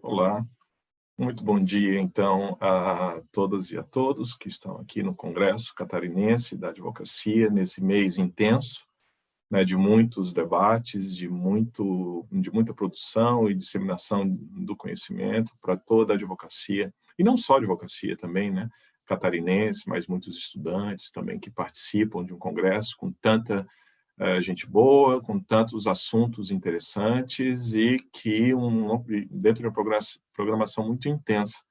Olá, muito bom dia, então, a todas e a todos que estão aqui no Congresso Catarinense da Advocacia, nesse mês intenso, né, de muitos debates, de muita produção e disseminação do conhecimento para toda a advocacia, e não só a advocacia também, né, catarinense, mas muitos estudantes também que participam de um congresso com tanta gente boa, com tantos assuntos interessantes e que dentro de uma programação muito intensa,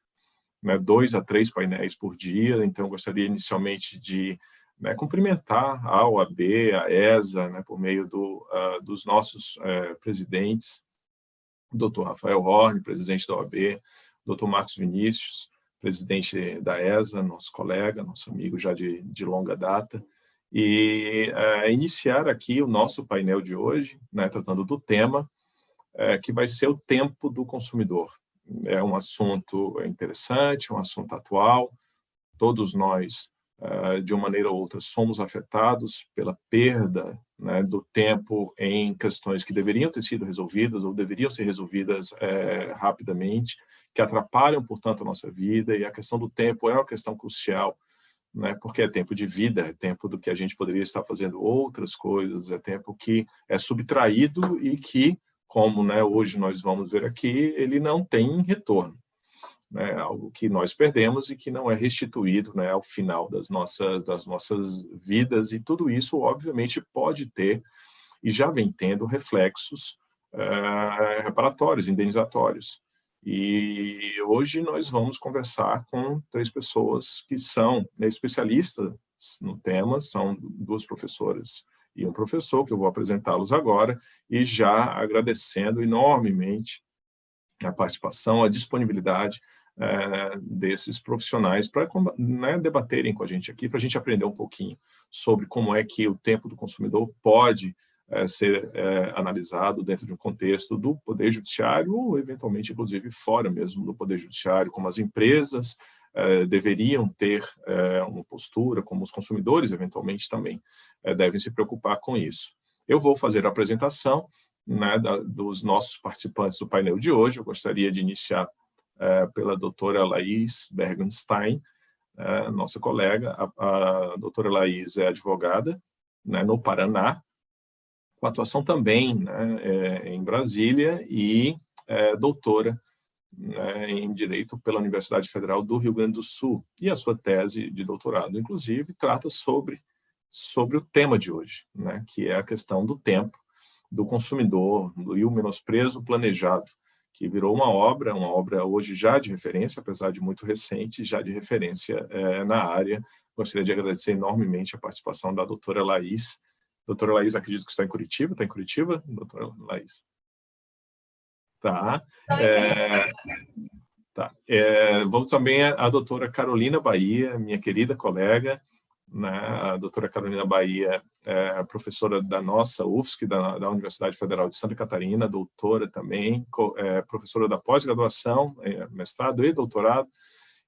né, 2 a 3 painéis por dia. Então, eu gostaria inicialmente de, né, cumprimentar a OAB, a ESA, né, por meio dos nossos presidentes, o Dr. Rafael Horn, presidente da OAB, Dr. Marcos Vinícius, presidente da ESA, nosso colega, nosso amigo já de longa data, e iniciar aqui o nosso painel de hoje, né, tratando do tema, que vai ser o tempo do consumidor. É um assunto interessante, um assunto atual. Todos nós, de uma maneira ou outra, somos afetados pela perda, né, do tempo em questões que deveriam ter sido resolvidas ou deveriam ser resolvidas rapidamente, que atrapalham, portanto, a nossa vida, e a questão do tempo é uma questão crucial, né, porque é tempo de vida, é tempo do que a gente poderia estar fazendo outras coisas, é tempo que é subtraído e que, como, né, hoje nós vamos ver aqui, ele não tem retorno, né, algo que nós perdemos e que não é restituído, né, ao final das nossas vidas, e tudo isso, obviamente, pode ter, e já vem tendo, reflexos reparatórios, indenizatórios. E hoje nós vamos conversar com 3 pessoas que são, né, especialistas no tema, são 2 professoras e um professor, que eu vou apresentá-los agora, e já agradecendo enormemente a participação, a disponibilidade desses profissionais para, né, debaterem com a gente aqui, para a gente aprender um pouquinho sobre como é que o tempo do consumidor pode ser analisado dentro de um contexto do Poder Judiciário ou, eventualmente, inclusive, fora mesmo do Poder Judiciário, como as empresas deveriam ter uma postura, como os consumidores, eventualmente, também devem se preocupar com isso. Eu vou fazer a apresentação, né, dos nossos participantes do painel de hoje. Eu gostaria de iniciar pela doutora Laís Bergenstein, nossa colega. A doutora Laís é advogada, né, no Paraná, com atuação também, né, em Brasília, e doutora, né, em Direito pela Universidade Federal do Rio Grande do Sul. E a sua tese de doutorado, inclusive, trata sobre o tema de hoje, né, que é a questão do tempo do consumidor e o menosprezo planejado, que virou uma obra hoje já de referência, apesar de muito recente, já de referência na área. Gostaria de agradecer enormemente a participação da doutora Laís. Doutora Laís, acredito que está em Curitiba. Está em Curitiba, doutora Laís? Tá. Tá. Vamos também à doutora Carolina Bahia, minha querida colega, né? A doutora Carolina Bahia é professora da nossa UFSC, da Universidade Federal de Santa Catarina, doutora também, professora da pós-graduação, mestrado e doutorado,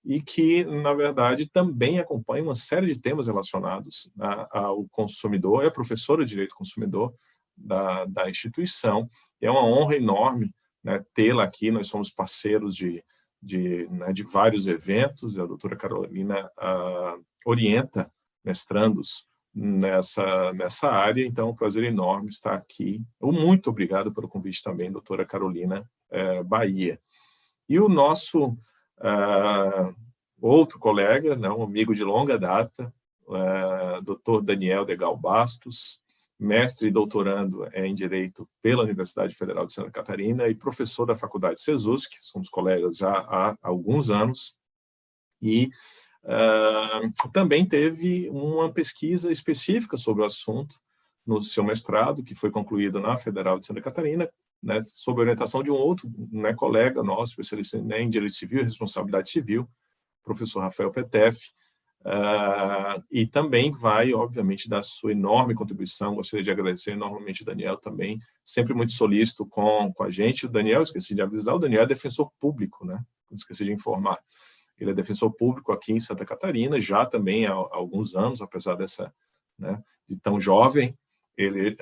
e que, na verdade, também acompanha uma série de temas relacionados ao consumidor, é professora de Direito do Consumidor da instituição. É uma honra enorme, né, tê-la aqui. Nós somos parceiros né, de vários eventos, e a doutora Carolina orienta mestrandos nessa área, então é um prazer enorme estar aqui. Muito obrigado pelo convite também, doutora Carolina Bahia. E o nosso outro colega, né, um amigo de longa data, doutor Daniel Degal Bastos, mestre e doutorando em Direito pela Universidade Federal de Santa Catarina e professor da Faculdade CESUS, que somos colegas já há alguns anos, e também teve uma pesquisa específica sobre o assunto no seu mestrado, que foi concluído na Federal de Santa Catarina, né, sob a orientação de um outro, né, colega nosso, especialista em Direito Civil e Responsabilidade Civil, professor Rafael Petef, e também vai, obviamente, dar sua enorme contribuição. Gostaria de agradecer enormemente o Daniel também, sempre muito solícito com a gente. O Daniel, esqueci de avisar, o Daniel é defensor público, né? Esqueci de informar. Ele é defensor público aqui em Santa Catarina, já também há alguns anos, apesar né, de tão jovem, Ele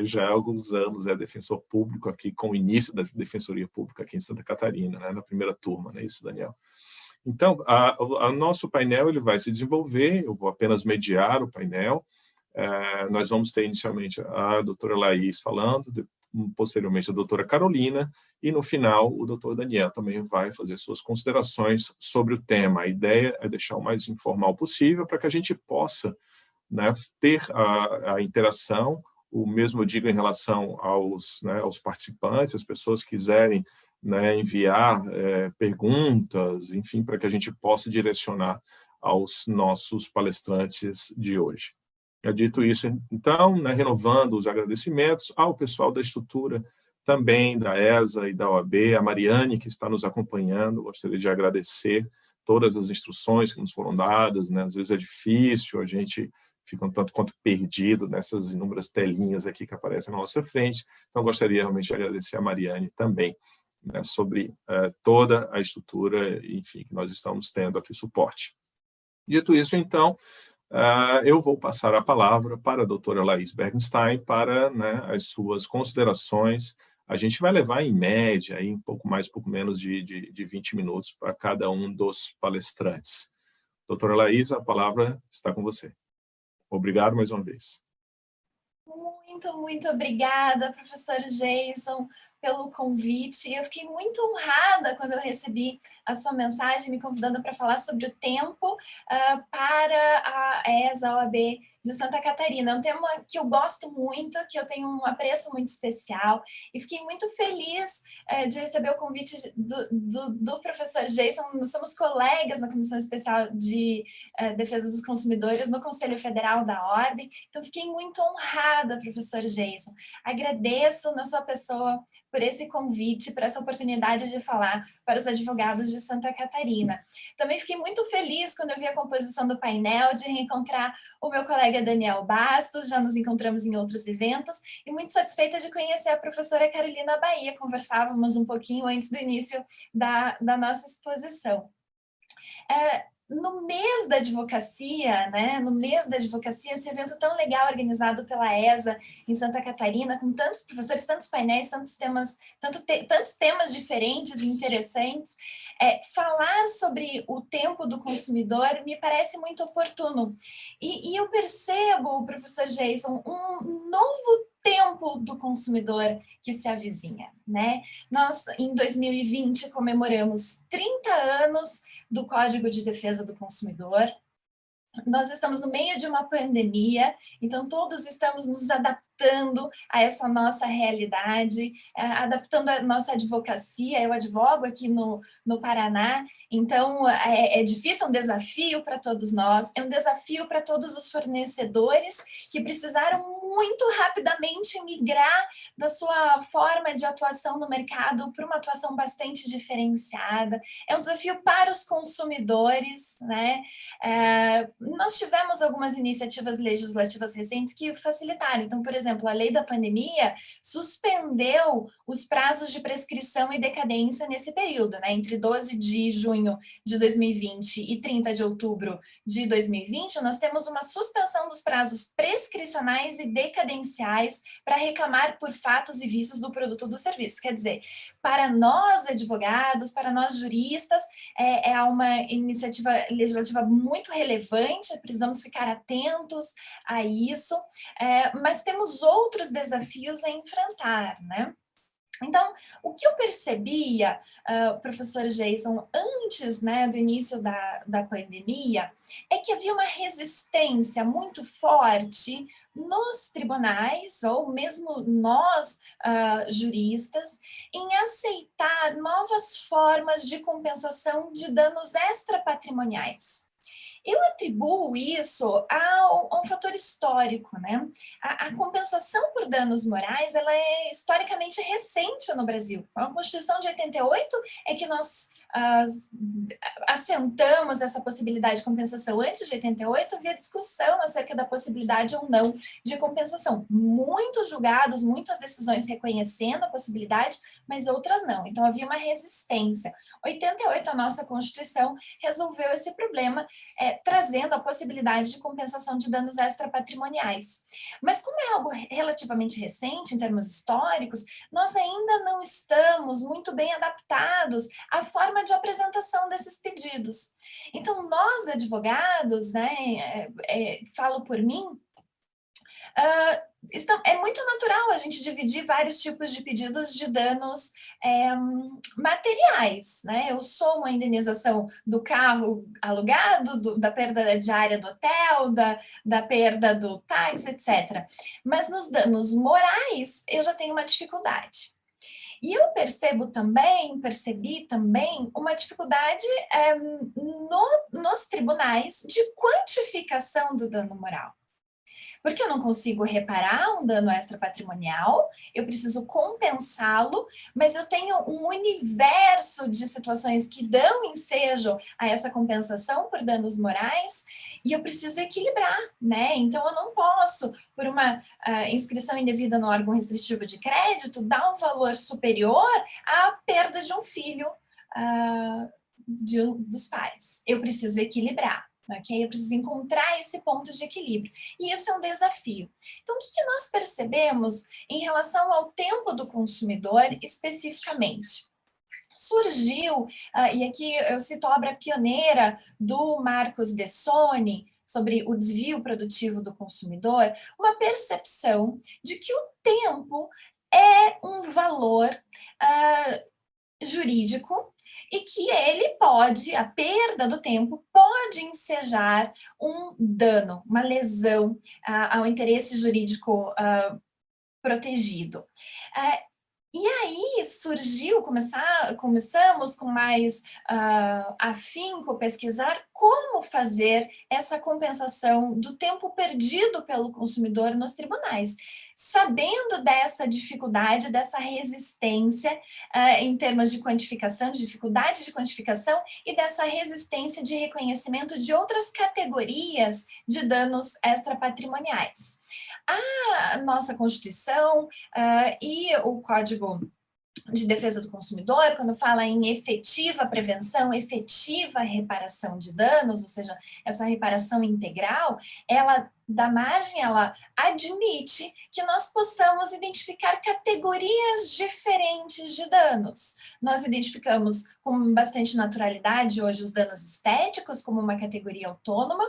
já há alguns anos é defensor público aqui, com o início da Defensoria Pública aqui em Santa Catarina, né, na primeira turma, não é isso, Daniel? Então, o nosso painel ele vai se desenvolver, eu vou apenas mediar o painel. Nós vamos ter inicialmente a doutora Laís falando, posteriormente a doutora Carolina, e no final o doutor Daniel também vai fazer suas considerações sobre o tema. A ideia é deixar o mais informal possível para que a gente possa, né, ter a interação. O mesmo eu digo em relação aos participantes, as pessoas que quiserem, né, enviar perguntas, enfim, para que a gente possa direcionar aos nossos palestrantes de hoje. Dito isso, então, né, renovando os agradecimentos ao pessoal da estrutura, também da ESA e da OAB, a Mariane, que está nos acompanhando, gostaria de agradecer todas as instruções que nos foram dadas, né, às vezes é difícil, a gente fica um tanto quanto perdido nessas inúmeras telinhas aqui que aparecem na nossa frente, então gostaria realmente de agradecer a Mariane também, né, sobre toda a estrutura, enfim, que nós estamos tendo aqui suporte. Dito isso, então, eu vou passar a palavra para a doutora Laís Bergenstein para, né, as suas considerações. A gente vai levar, em média, aí, um pouco mais, pouco menos de 20 minutos para cada um dos palestrantes. Doutora Laís, a palavra está com você. Obrigado mais uma vez. Muito obrigada, professor Jason, pelo convite. Eu fiquei muito honrada quando eu recebi a sua mensagem me convidando para falar sobre o tempo para a ESA OAB de Santa Catarina. É um tema que eu gosto muito, que eu tenho um apreço muito especial, e fiquei muito feliz de receber o convite do professor Jason. Nós somos colegas na Comissão Especial de Defesa dos Consumidores no Conselho Federal da Ordem, então fiquei muito honrada, professor Jason. Agradeço na sua pessoa por esse convite, por essa oportunidade de falar para os advogados de Santa Catarina. Também fiquei muito feliz quando eu vi a composição do painel, de reencontrar o meu colega Daniel Bastos, já nos encontramos em outros eventos, e muito satisfeita de conhecer a professora Carolina Bahia, conversávamos um pouquinho antes do início da nossa exposição. No mês da advocacia, né, no mês da advocacia, esse evento tão legal organizado pela ESA em Santa Catarina, com tantos professores, tantos painéis, tantos temas diferentes e interessantes, falar sobre o tempo do consumidor me parece muito oportuno. E eu percebo, professor Jason, um novo tempo do consumidor que se avizinha, né? Nós, em 2020, comemoramos 30 anos do Código de Defesa do Consumidor. Nós estamos no meio de uma pandemia, então todos estamos nos adaptando a essa nossa realidade, adaptando a nossa advocacia. Eu advogo aqui no Paraná, então é difícil, é um desafio para todos nós, é um desafio para todos os fornecedores que precisaram muito rapidamente migrar da sua forma de atuação no mercado para uma atuação bastante diferenciada. É um desafio para os consumidores, né? Nós tivemos algumas iniciativas legislativas recentes que facilitaram. Então, por exemplo, a lei da pandemia suspendeu os prazos de prescrição e decadência nesse período, né? Entre 12 de junho de 2020 e 30 de outubro de 2020, nós temos uma suspensão dos prazos prescricionais e decadenciais para reclamar por fatos e vícios do produto ou do serviço. Quer dizer, para nós advogados, para nós juristas, é uma iniciativa legislativa muito relevante, precisamos ficar atentos a isso, mas temos outros desafios a enfrentar, né? Então, o que eu percebia, professor Jason, antes, né, do início da pandemia, é que havia uma resistência muito forte nos tribunais, ou mesmo nós, juristas, em aceitar novas formas de compensação de danos extrapatrimoniais. Eu atribuo isso a um fator histórico, né? A compensação por danos morais, ela é historicamente recente no Brasil. A Constituição de 88 é que nós assentamos essa possibilidade de compensação antes de 88, havia discussão acerca da possibilidade ou não de compensação. Muitos julgados, muitas decisões reconhecendo a possibilidade, mas outras não. Então, havia uma resistência. 88, a nossa Constituição resolveu esse problema, trazendo a possibilidade de compensação de danos extrapatrimoniais. Mas como é algo relativamente recente, em termos históricos, nós ainda não estamos muito bem adaptados à forma de apresentação desses pedidos. Então, nós, advogados, né, falo por mim, é muito natural a gente dividir vários tipos de pedidos de danos materiais, né? Eu somo a indenização do carro alugado, da perda diária do hotel, da perda do táxi, etc. Mas nos danos morais, eu já tenho uma dificuldade. E eu percebi também uma dificuldade nos tribunais de quantificação do dano moral. Porque eu não consigo reparar um dano extrapatrimonial, eu preciso compensá-lo, mas eu tenho um universo de situações que dão ensejo a essa compensação por danos morais, e eu preciso equilibrar, né? Então, eu não posso, por uma inscrição indevida no órgão restritivo de crédito, dar um valor superior à perda de um filho dos pais. Eu preciso equilibrar. Okay? Eu preciso encontrar esse ponto de equilíbrio. E isso é um desafio. Então, o que nós percebemos em relação ao tempo do consumidor especificamente? Surgiu, e aqui eu cito a obra pioneira do Marcos Dessoni, sobre o desvio produtivo do consumidor, uma percepção de que o tempo é um valor jurídico e que a perda do tempo pode ensejar um dano, uma lesão ao interesse jurídico protegido. E aí começamos com mais afinco pesquisar como fazer essa compensação do tempo perdido pelo consumidor nos tribunais, sabendo dessa dificuldade, dessa resistência em termos de quantificação, de dificuldade de quantificação e dessa resistência de reconhecimento de outras categorias de danos extrapatrimoniais. A nossa Constituição e o Código de Defesa do Consumidor, quando fala em efetiva prevenção, efetiva reparação de danos, ou seja, essa reparação integral, ela dá margem, ela admite que nós possamos identificar categorias diferentes de danos. Nós identificamos com bastante naturalidade hoje os danos estéticos como uma categoria autônoma,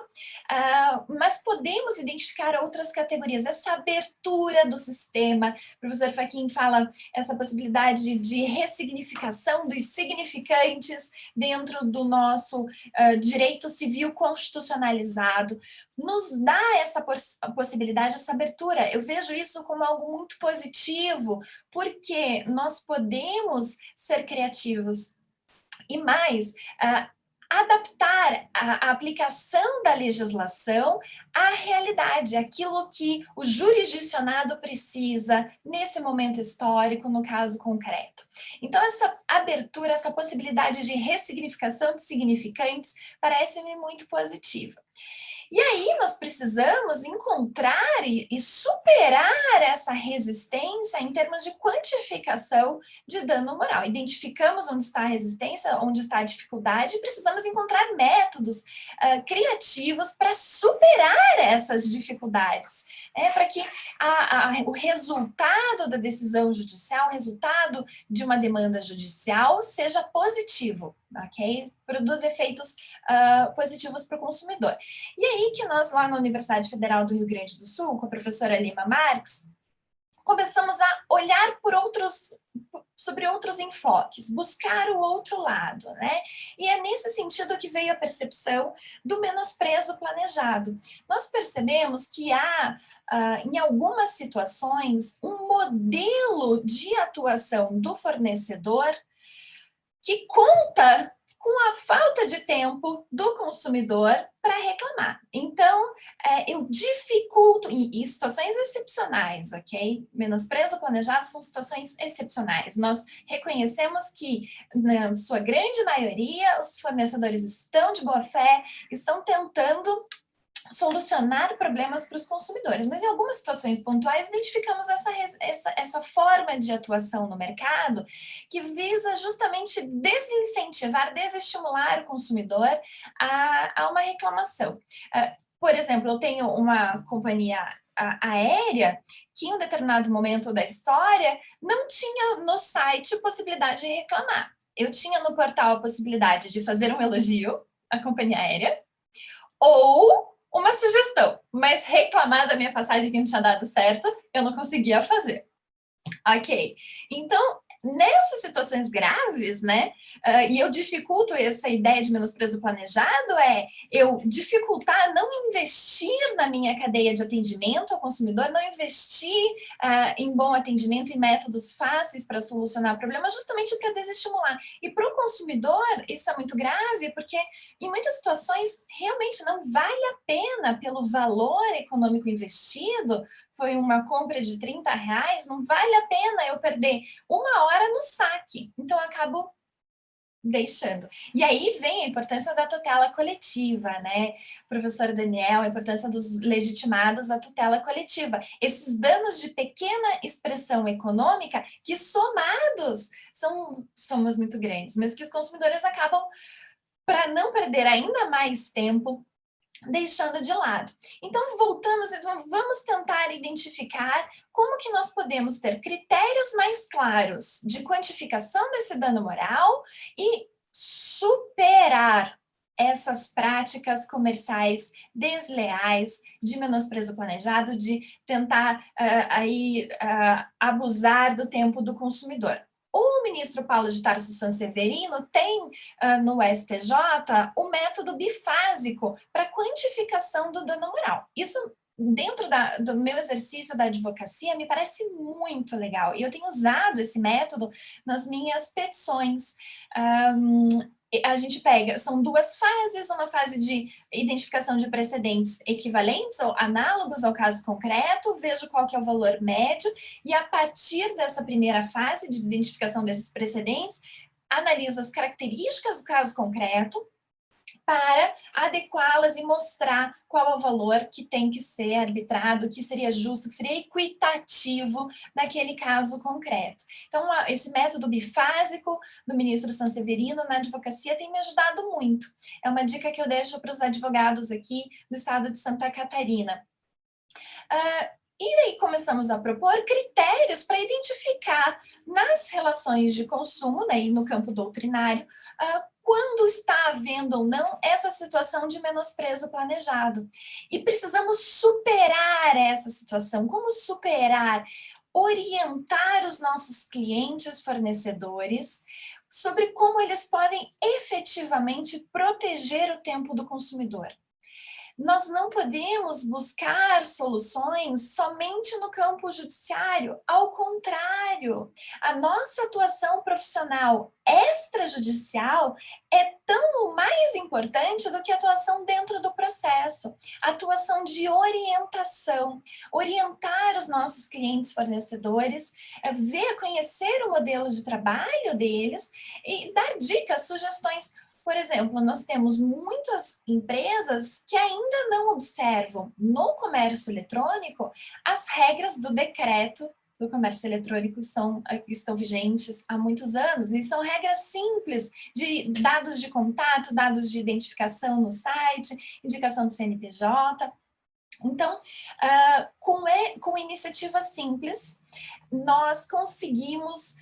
mas podemos identificar outras categorias, essa abertura do sistema. O professor Fachin fala essa possibilidade de ressignificação dos significantes dentro do nosso direito civil constitucionalizado, nos dá essa possibilidade, essa abertura. Eu vejo isso como algo muito positivo, porque nós podemos ser criativos e mais, adaptar a aplicação da legislação à realidade, aquilo que o jurisdicionado precisa nesse momento histórico, no caso concreto. Então, essa abertura, essa possibilidade de ressignificação de significantes parece-me muito positiva. E aí nós precisamos encontrar e superar essa resistência em termos de quantificação de dano moral. Identificamos onde está a resistência, onde está a dificuldade, e precisamos encontrar métodos criativos para superar essas dificuldades, para que o resultado da decisão judicial, o resultado de uma demanda judicial seja positivo, ok? Produz efeitos positivos para o consumidor. E aí que nós, lá na Universidade Federal do Rio Grande do Sul, com a professora Lima Marques, começamos a olhar sobre outros enfoques, buscar o outro lado, né? E é nesse sentido que veio a percepção do menosprezo planejado. Nós percebemos que há, em algumas situações, um modelo de atuação do fornecedor que conta com a falta de tempo do consumidor para reclamar. Então, eu dificulto, em situações excepcionais, ok? Menosprezo planejado são situações excepcionais. Nós reconhecemos que, na sua grande maioria, os fornecedores estão de boa fé, estão tentando solucionar problemas para os consumidores, mas em algumas situações pontuais identificamos essa forma de atuação no mercado que visa justamente desincentivar, desestimular o consumidor a uma reclamação. Por exemplo, eu tenho uma companhia aérea que em um determinado momento da história não tinha no site possibilidade de reclamar. Eu tinha no portal a possibilidade de fazer um elogio à companhia aérea, ou uma sugestão, mas reclamar da minha passagem que não tinha dado certo, eu não conseguia fazer. Ok, então, nessas situações graves, né, e eu dificulto essa ideia de menosprezo planejado, eu dificultar, não investir na minha cadeia de atendimento ao consumidor, não investir em bom atendimento e métodos fáceis para solucionar o problema, justamente para desestimular. E para o consumidor, isso é muito grave, porque em muitas situações realmente não vale a pena pelo valor econômico investido. Foi uma compra de R$30, não vale a pena eu perder uma hora no saque. Então, eu acabo deixando. E aí vem a importância da tutela coletiva, né? Professor Daniel, a importância dos legitimados à tutela coletiva. Esses danos de pequena expressão econômica que somados somos muito grandes, mas que os consumidores acabam, para não perder ainda mais tempo, deixando de lado. Então, voltamos e vamos tentar identificar como que nós podemos ter critérios mais claros de quantificação desse dano moral e superar essas práticas comerciais desleais, de menosprezo planejado, de tentar abusar do tempo do consumidor. O ministro Paulo de Tarso Sanseverino tem no STJ o método bifásico para quantificação do dano moral. Isso, dentro do meu exercício da advocacia, me parece muito legal. E eu tenho usado esse método nas minhas petições. A gente pega, são duas fases, uma fase de identificação de precedentes equivalentes ou análogos ao caso concreto, vejo qual que é o valor médio, e a partir dessa primeira fase de identificação desses precedentes, analiso as características do caso concreto, para adequá-las e mostrar qual é o valor que tem que ser arbitrado, que seria justo, que seria equitativo naquele caso concreto. Então, esse método bifásico do ministro Sanseverino na advocacia tem me ajudado muito. É uma dica que eu deixo para os advogados aqui do estado de Santa Catarina. E daí começamos a propor critérios para identificar nas relações de consumo, daí no campo doutrinário, quando está havendo ou não essa situação de menosprezo planejado. E precisamos superar essa situação. Como superar? Orientar os nossos clientes fornecedores sobre como eles podem efetivamente proteger o tempo do consumidor. Nós não podemos buscar soluções somente no campo judiciário, ao contrário, a nossa atuação profissional extrajudicial é tão mais importante do que a atuação dentro do processo, a atuação de orientação, orientar os nossos clientes fornecedores, conhecer o modelo de trabalho deles e dar dicas, sugestões. Por exemplo, nós temos muitas empresas que ainda não observam no comércio eletrônico as regras do decreto do comércio eletrônico estão vigentes há muitos anos, e são regras simples de dados de contato, dados de identificação no site, indicação do CNPJ. Então, com iniciativas simples, nós conseguimos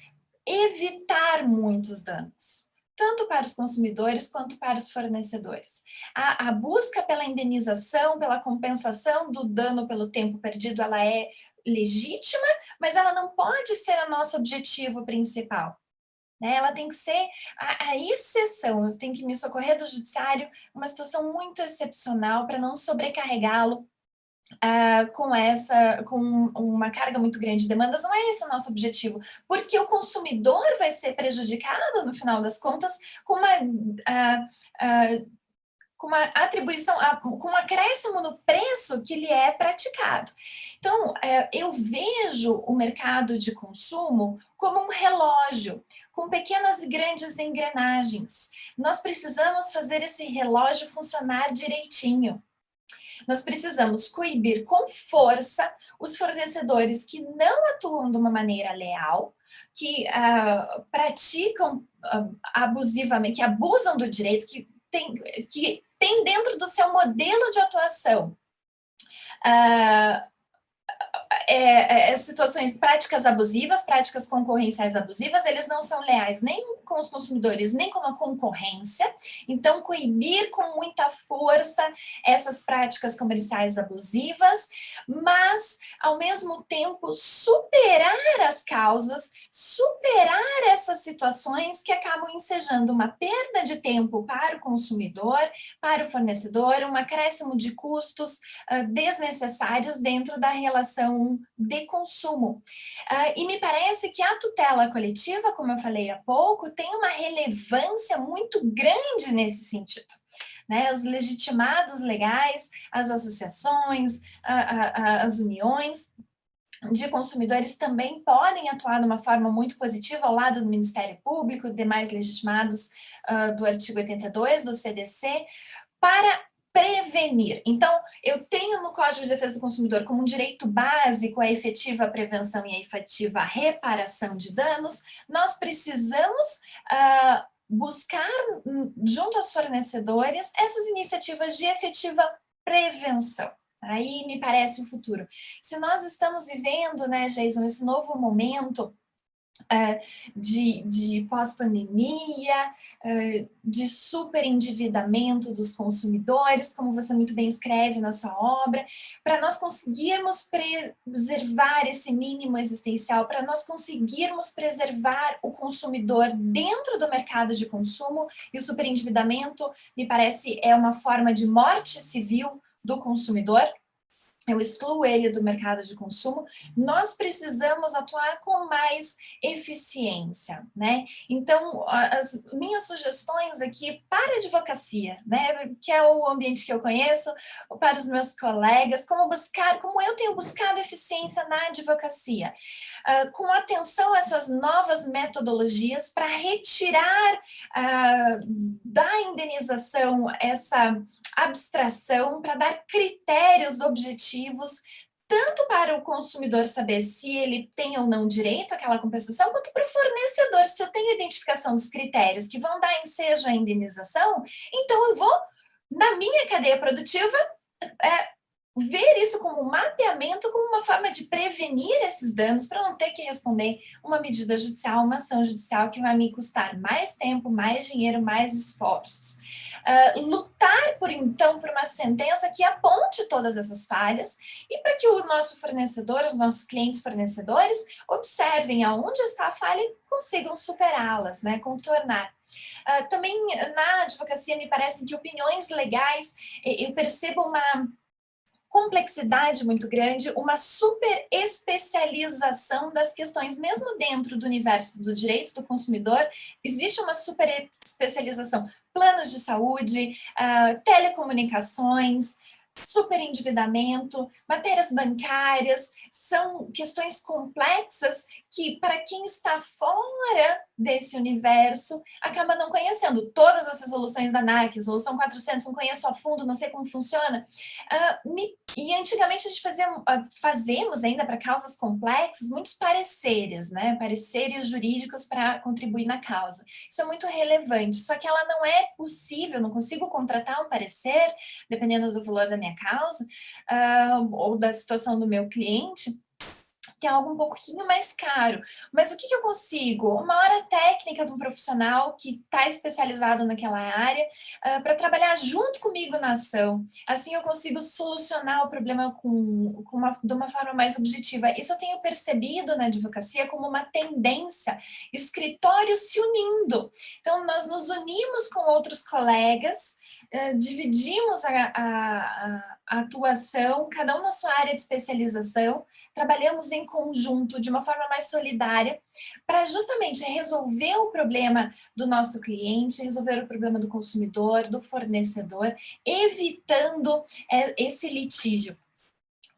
evitar muitos danos, tanto para os consumidores quanto para os fornecedores. A busca pela indenização, pela compensação do dano pelo tempo perdido, ela é legítima, mas ela não pode ser o nosso objetivo principal. Ela tem que ser a exceção, eu tenho que me socorrer do judiciário, uma situação muito excepcional para não sobrecarregá-lo com uma carga muito grande de demandas, não é esse o nosso objetivo, porque o consumidor vai ser prejudicado, no final das contas, com uma atribuição, com um acréscimo no preço que lhe é praticado. Então, eu vejo o mercado de consumo como um relógio, com pequenas e grandes engrenagens. Nós precisamos fazer esse relógio funcionar direitinho. Nós precisamos coibir com força os fornecedores que não atuam de uma maneira leal, que praticam abusivamente, que abusam do direito, que tem dentro do seu modelo de atuação situações, práticas abusivas, práticas concorrenciais abusivas, eles não são leais nem com os consumidores, nem com a concorrência. Então, coibir com muita força essas práticas comerciais abusivas, mas, ao mesmo tempo, superar as causas, superar essas situações que acabam ensejando uma perda de tempo para o consumidor, para o fornecedor, um acréscimo de custos desnecessários dentro da relação de consumo. E me parece que a tutela coletiva, como eu falei há pouco, tem uma relevância muito grande nesse sentido. Né, os legitimados legais, as associações, as uniões de consumidores também podem atuar de uma forma muito positiva ao lado do Ministério Público, demais legitimados do artigo 82 do CDC, para prevenir. Então, eu tenho no Código de Defesa do Consumidor como um direito básico a efetiva prevenção e a efetiva reparação de danos. Nós precisamos buscar, junto aos fornecedores, essas iniciativas de efetiva prevenção. Aí me parece o futuro. Se nós estamos vivendo, né, Jason, esse novo momento de pós-pandemia, de superendividamento dos consumidores, como você muito bem escreve na sua obra, para nós conseguirmos preservar esse mínimo existencial, para nós conseguirmos preservar o consumidor dentro do mercado de consumo, e o superendividamento, me parece, é uma forma de morte civil do consumidor. Eu excluo ele do mercado de consumo, nós precisamos atuar com mais eficiência, né? Então, as minhas sugestões aqui para a advocacia, né, que é o ambiente que eu conheço, para os meus colegas, como eu tenho buscado eficiência na advocacia, com atenção a essas novas metodologias para retirar da indenização essa abstração, para dar critérios objetivos, tanto para o consumidor saber se ele tem ou não direito àquela compensação, quanto para o fornecedor, se eu tenho identificação dos critérios que vão dar ensejo à indenização, então eu vou, na minha cadeia produtiva, ver isso como um mapeamento, como uma forma de prevenir esses danos, para não ter que responder uma medida judicial, uma ação judicial que vai me custar mais tempo, mais dinheiro, mais esforços. Lutar, então, por uma sentença que aponte todas essas falhas e para que o nosso fornecedor, os nossos clientes fornecedores, observem aonde está a falha e consigam superá-las, né, contornar. Também na advocacia me parece que opiniões legais, eu percebo uma complexidade muito grande, uma super especialização das questões, mesmo dentro do universo do direito do consumidor, existe uma super especialização, planos de saúde, telecomunicações, superendividamento, matérias bancárias, são questões complexas que, para quem está fora desse universo, acaba não conhecendo todas as resoluções da ANAC, resolução 400, não conheço a fundo, não sei como funciona. E antigamente a gente fazemos ainda para causas complexas muitos pareceres, né? Pareceres jurídicos para contribuir na causa. Isso é muito relevante, só que ela não é possível, não consigo contratar um parecer, dependendo do valor da minha causa, ou da situação do meu cliente, que é algo um pouquinho mais caro. Mas o que eu consigo? Uma hora técnica de um profissional que está especializado naquela área para trabalhar junto comigo na ação. Assim eu consigo solucionar o problema de uma forma mais objetiva. Isso eu tenho percebido na advocacia como uma tendência, escritórios se unindo. Então, nós nos unimos com outros colegas, dividimos atuação, cada um na sua área de especialização, trabalhamos em conjunto, de uma forma mais solidária, para justamente resolver o problema do nosso cliente, resolver o problema do consumidor, do fornecedor, evitando esse litígio.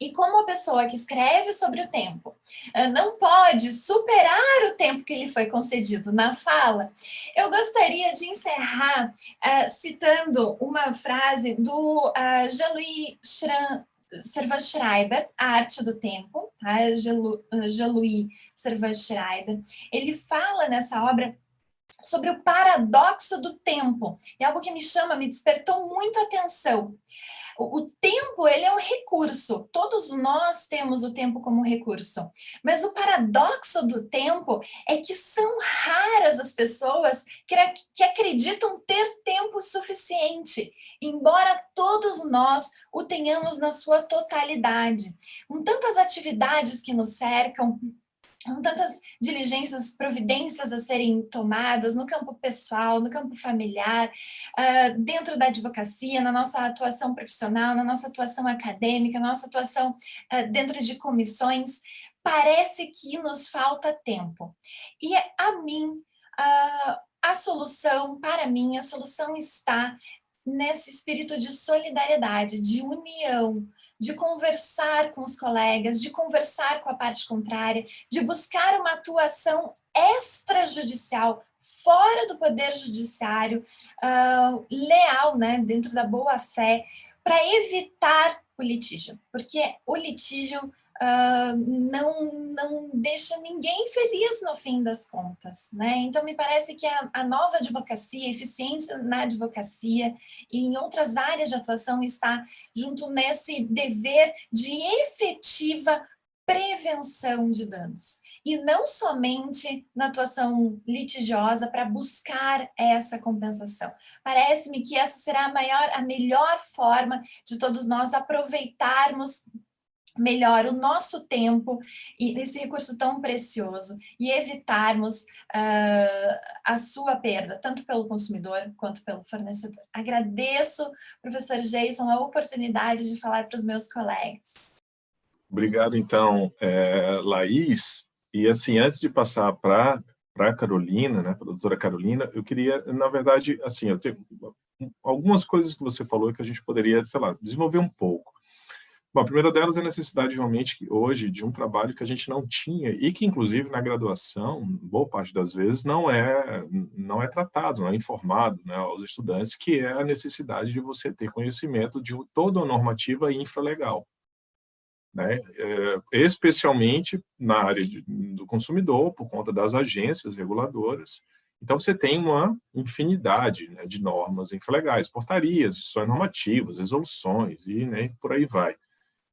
E como a pessoa que escreve sobre o tempo não pode superar o tempo que lhe foi concedido na fala, eu gostaria de encerrar citando uma frase do Jean-Louis Servan-Schreiber, A Arte do Tempo, tá? Jean-Louis Servan-Schreiber. Ele fala nessa obra sobre o paradoxo do tempo. É algo que me despertou muito a atenção. O tempo, ele é um recurso, todos nós temos o tempo como recurso, mas o paradoxo do tempo é que são raras as pessoas que acreditam ter tempo suficiente, embora todos nós o tenhamos na sua totalidade. Com tantas atividades que nos cercam, com tantas diligências, providências a serem tomadas no campo pessoal, no campo familiar, dentro da advocacia, na nossa atuação profissional, na nossa atuação acadêmica, na nossa atuação dentro de comissões, parece que nos falta tempo. E a mim, a solução está nesse espírito de solidariedade, de união, de conversar com os colegas, de conversar com a parte contrária, de buscar uma atuação extrajudicial, fora do poder judiciário, leal, né, dentro da boa-fé, para evitar o litígio, porque o litígio não deixa ninguém feliz no fim das contas, né? Então, me parece que a nova advocacia, a eficiência na advocacia e em outras áreas de atuação está junto nesse dever de efetiva prevenção de danos, e não somente na atuação litigiosa para buscar essa compensação. Parece-me que essa será a melhor forma de todos nós aproveitarmos melhor o nosso tempo e esse recurso tão precioso e evitarmos a sua perda, tanto pelo consumidor quanto pelo fornecedor. Agradeço, professor Jason, a oportunidade de falar para os meus colegas. Obrigado, então, Laís. E, assim, antes de passar para a Carolina, né, para a doutora Carolina, eu queria, na verdade, assim, eu tenho algumas coisas que você falou que a gente poderia, sei lá, desenvolver um pouco. Bom, a primeira delas é a necessidade realmente hoje de um trabalho que a gente não tinha e que, inclusive, na graduação, boa parte das vezes, não é tratado, não é informado, né, aos estudantes, que é a necessidade de você ter conhecimento de toda a normativa infralegal, né, especialmente na área do consumidor, por conta das agências reguladoras. Então, você tem uma infinidade, né, de normas infralegais, portarias, decisões normativas, resoluções, e, né, por aí vai.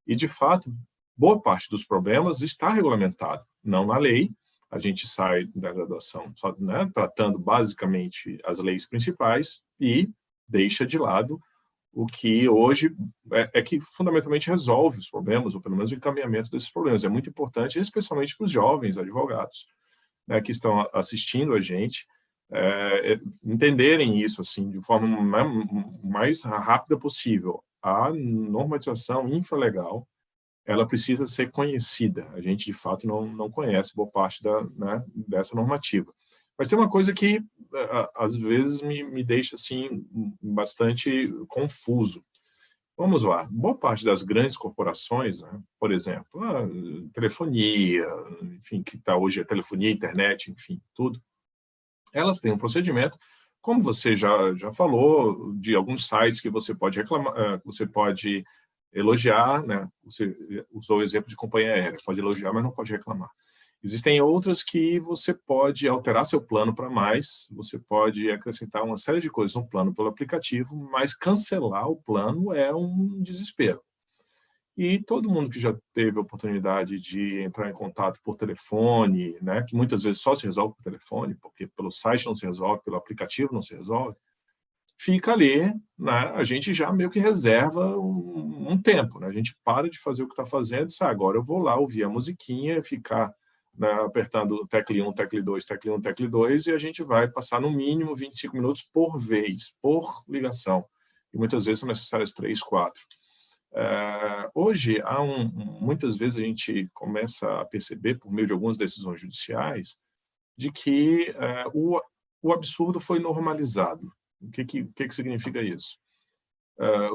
E, de fato, boa parte dos problemas está regulamentado, não na lei. A gente sai da graduação só, né, tratando basicamente as leis principais e deixa de lado o que hoje é que fundamentalmente resolve os problemas, ou pelo menos o encaminhamento desses problemas. É muito importante, especialmente para os jovens advogados, né, que estão assistindo a gente, entenderem isso assim, de forma mais rápida possível. A normatização infralegal, ela precisa ser conhecida. A gente, de fato, não conhece boa parte né, dessa normativa. Mas tem uma coisa que, às vezes, me deixa assim, bastante confuso. Vamos lá, boa parte das grandes corporações, né, por exemplo, a telefonia, enfim, que está hoje a telefonia, internet, enfim, tudo, elas têm um procedimento, como você já falou, de alguns sites que você pode reclamar, você pode elogiar, né? Você usou o exemplo de companhia aérea, pode elogiar, mas não pode reclamar. Existem outras que você pode alterar seu plano para mais, você pode acrescentar uma série de coisas no plano pelo aplicativo, mas cancelar o plano é um desespero. E todo mundo que já teve a oportunidade de entrar em contato por telefone, né, que muitas vezes só se resolve por telefone, porque pelo site não se resolve, pelo aplicativo não se resolve, fica ali, né, a gente já meio que reserva um tempo, né, a gente para de fazer o que está fazendo e diz, agora eu vou lá ouvir a musiquinha, ficar, né, apertando tecle 1, tecle 2, tecle 1, tecle 2, e a gente vai passar no mínimo 25 minutos por vez, por ligação. E muitas vezes são necessárias 3, 4. Hoje, muitas vezes a gente começa a perceber, por meio de algumas decisões judiciais, de que o absurdo foi normalizado. O que significa isso?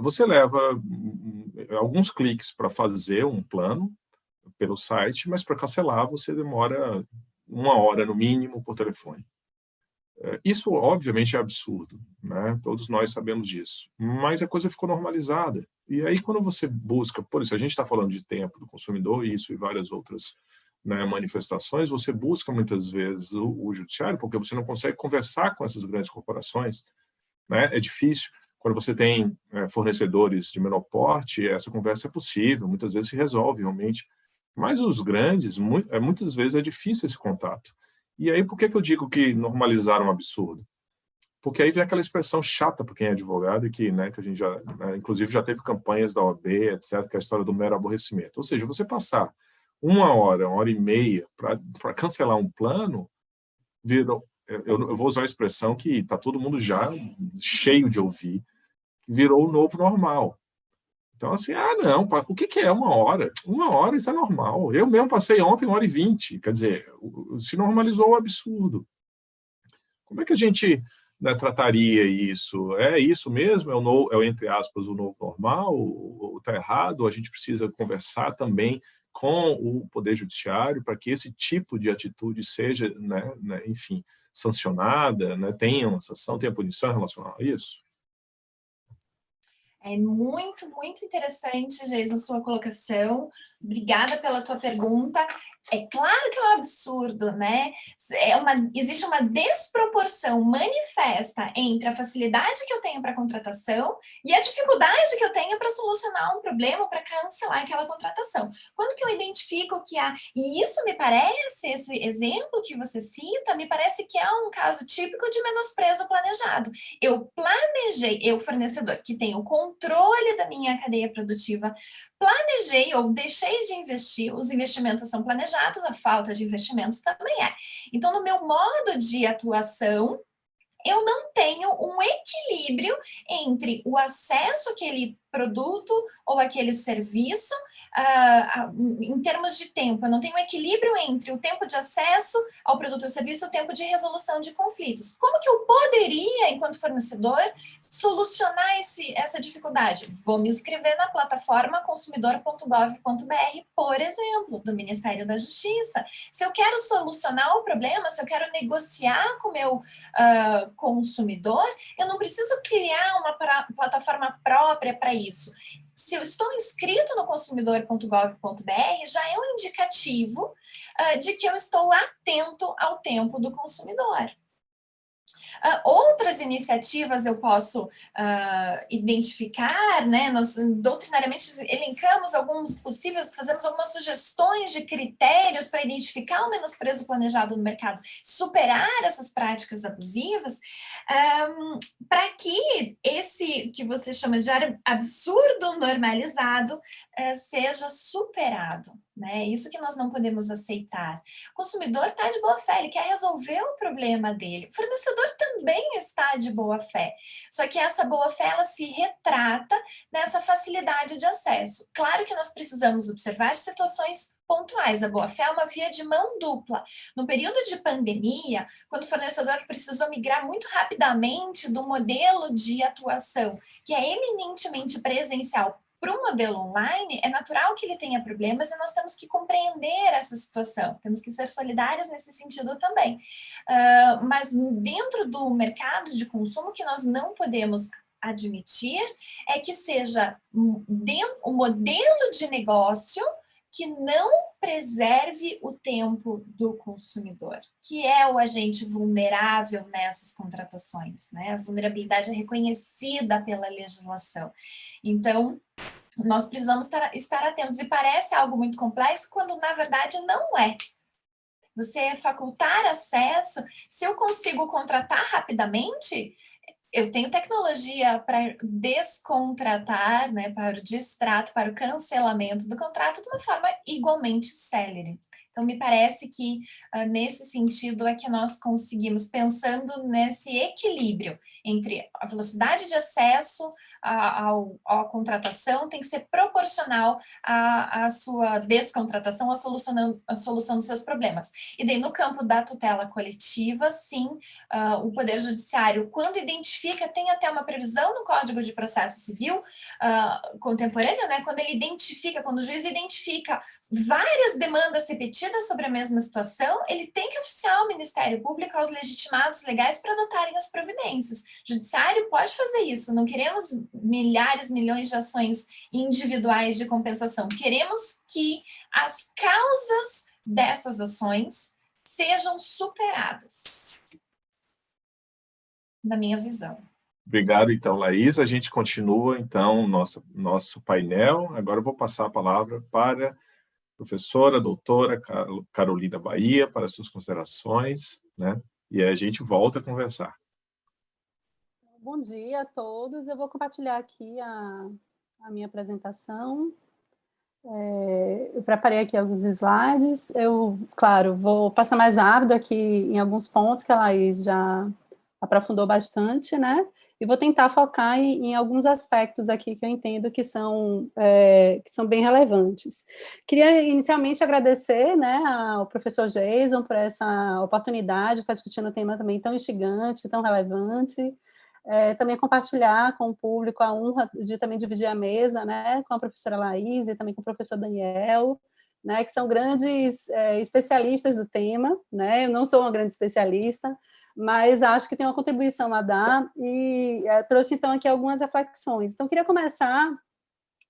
Você leva alguns cliques para fazer um plano pelo site, mas para cancelar você demora 1 hora no mínimo por telefone. Isso, obviamente, é absurdo, né? Todos nós sabemos disso, mas a coisa ficou normalizada. E aí, quando você busca, por isso, a gente está falando de tempo do consumidor, isso e várias outras, né, manifestações, você busca muitas vezes o judiciário, porque você não consegue conversar com essas grandes corporações, né? É difícil. Quando você tem fornecedores de menor porte, essa conversa é possível, muitas vezes se resolve realmente. Mas os grandes, muitas vezes é difícil esse contato. E aí, por que eu digo que normalizaram um absurdo? Porque aí vem aquela expressão chata para quem é advogado, e que, né, que a gente já, né, inclusive já teve campanhas da OAB, etc., que é a história do mero aborrecimento. Ou seja, você passar 1 hora e meia para cancelar um plano, virou, eu vou usar a expressão que está todo mundo já cheio de ouvir, virou o novo normal. Então, assim, não, o que é 1 hora? 1 hora, isso é normal. Eu mesmo passei ontem 1h20, quer dizer, se normalizou o absurdo. Como é que a gente, né, trataria isso? É isso mesmo? Entre aspas, o novo normal? Ou está errado? Ou a gente precisa conversar também com o Poder Judiciário para que esse tipo de atitude seja, enfim, sancionada, né, tenha uma sanção, tenha punição relacionada a isso? É muito, muito interessante, Geis, a sua colocação. Obrigada pela tua pergunta. É claro que é um absurdo, né? Existe uma desproporção manifesta entre a facilidade que eu tenho para contratação e a dificuldade que eu tenho para solucionar um problema, para cancelar aquela contratação. Quando que eu identifico que há... E isso me parece, esse exemplo que você cita, me parece que é um caso típico de menosprezo planejado. Eu planejei, eu, fornecedor, que tenho o controle da minha cadeia produtiva, planejei ou deixei de investir, os investimentos são planejados, a falta de investimentos também é. Então, no meu modo de atuação, eu não tenho um equilíbrio entre o acesso àquele produto ou aquele serviço, em termos de tempo. Eu não tenho um equilíbrio entre o tempo de acesso ao produto ou serviço e o tempo de resolução de conflitos. Como que eu poderia, enquanto fornecedor, solucionar essa dificuldade? Vou me inscrever na plataforma consumidor.gov.br, por exemplo, do Ministério da Justiça. Se eu quero solucionar o problema, se eu quero negociar com o meu consumidor, eu não preciso criar uma plataforma própria para isso. Se eu estou inscrito no consumidor.gov.br, já é um indicativo de que eu estou atento ao tempo do consumidor. Outras iniciativas eu posso identificar, né? Nós doutrinariamente elencamos alguns possíveis, fazemos algumas sugestões de critérios para identificar o menosprezo planejado no mercado, superar essas práticas abusivas, para que esse que você chama de absurdo normalizado seja superado. Né? Isso que nós não podemos aceitar. O consumidor está de boa fé, ele quer resolver o problema dele. O fornecedor também está de boa fé. Só que essa boa fé, ela se retrata nessa facilidade de acesso. Claro que nós precisamos observar situações pontuais. A boa-fé é uma via de mão dupla. No período de pandemia, quando o fornecedor precisou migrar muito rapidamente do modelo de atuação, que é eminentemente presencial, para o modelo online, é natural que ele tenha problemas e nós temos que compreender essa situação, temos que ser solidários nesse sentido também. Mas dentro do mercado de consumo, o que nós não podemos admitir é que seja um modelo de negócio que não preserve o tempo do consumidor, que é o agente vulnerável nessas contratações, né? A vulnerabilidade é reconhecida pela legislação. Então, nós precisamos estar atentos, e parece algo muito complexo, quando na verdade não é. Você facultar acesso, se eu consigo contratar rapidamente, eu tenho tecnologia para descontratar, né, para o distrato, para o cancelamento do contrato de uma forma igualmente célere. Então, me parece que nesse sentido é que nós conseguimos, pensando nesse equilíbrio entre a velocidade de acesso, à contratação tem que ser proporcional à sua descontratação, à solução dos seus problemas. E daí, no campo da tutela coletiva, sim, o Poder Judiciário, quando identifica, tem até uma previsão no Código de Processo Civil contemporâneo, né, quando ele identifica, quando o juiz identifica várias demandas repetidas sobre a mesma situação, ele tem que oficiar o Ministério Público aos legitimados legais para adotarem as providências. O Judiciário pode fazer isso, não queremos milhares, milhões de ações individuais de compensação, queremos que as causas dessas ações sejam superadas, na minha visão. Obrigado, então, Laís. A gente continua, então, nosso painel. Agora eu vou passar a palavra para a professora, doutora Carolina Bahia, para suas considerações, né? E aí a gente volta a conversar. Bom dia a todos. Eu vou compartilhar aqui a minha apresentação. Eu preparei aqui alguns slides. Eu, claro, vou passar mais rápido aqui em alguns pontos que a Laís já aprofundou bastante, né? E vou tentar focar em alguns aspectos aqui que eu entendo que são bem relevantes. Queria inicialmente agradecer, né, ao professor Jason por essa oportunidade de estar discutindo um tema também tão instigante, tão relevante. Também compartilhar com o público a honra de também dividir a mesa, né, com a professora Laís e também com o professor Daniel, né, que são grandes especialistas do tema, né? Eu não sou uma grande especialista, mas acho que tem uma contribuição a dar e trouxe, então, aqui algumas reflexões. Então, queria começar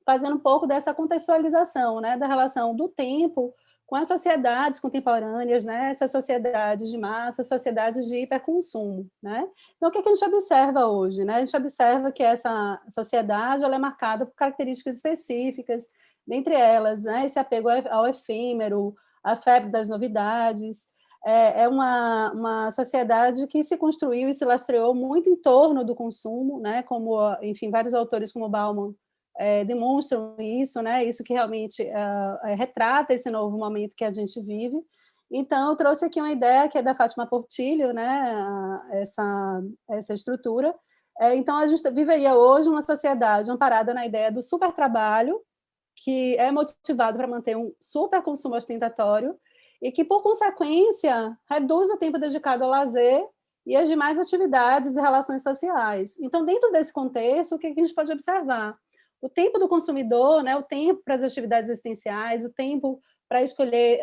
fazendo um pouco dessa contextualização, né, da relação do tempo com as sociedades contemporâneas, né, essas sociedades de massa, sociedades de hiperconsumo, né? Então, o que a gente observa hoje, né? A gente observa que essa sociedade ela é marcada por características específicas, dentre elas, né, esse apego ao efêmero, a febre das novidades. É uma sociedade que se construiu e se lastreou muito em torno do consumo, né? Como, enfim, vários autores como Bauman demonstram isso, né? Isso que realmente retrata esse novo momento que a gente vive. Então, eu trouxe aqui uma ideia que é da Fátima Portillo, né? Essa estrutura. Então, a gente viveria hoje uma sociedade amparada na ideia do supertrabalho, que é motivado para manter um superconsumo ostentatório e que, por consequência, reduz o tempo dedicado ao lazer e às demais atividades e relações sociais. Então, dentro desse contexto, o que a gente pode observar? O tempo do consumidor, né, o tempo para as atividades essenciais, o tempo para escolher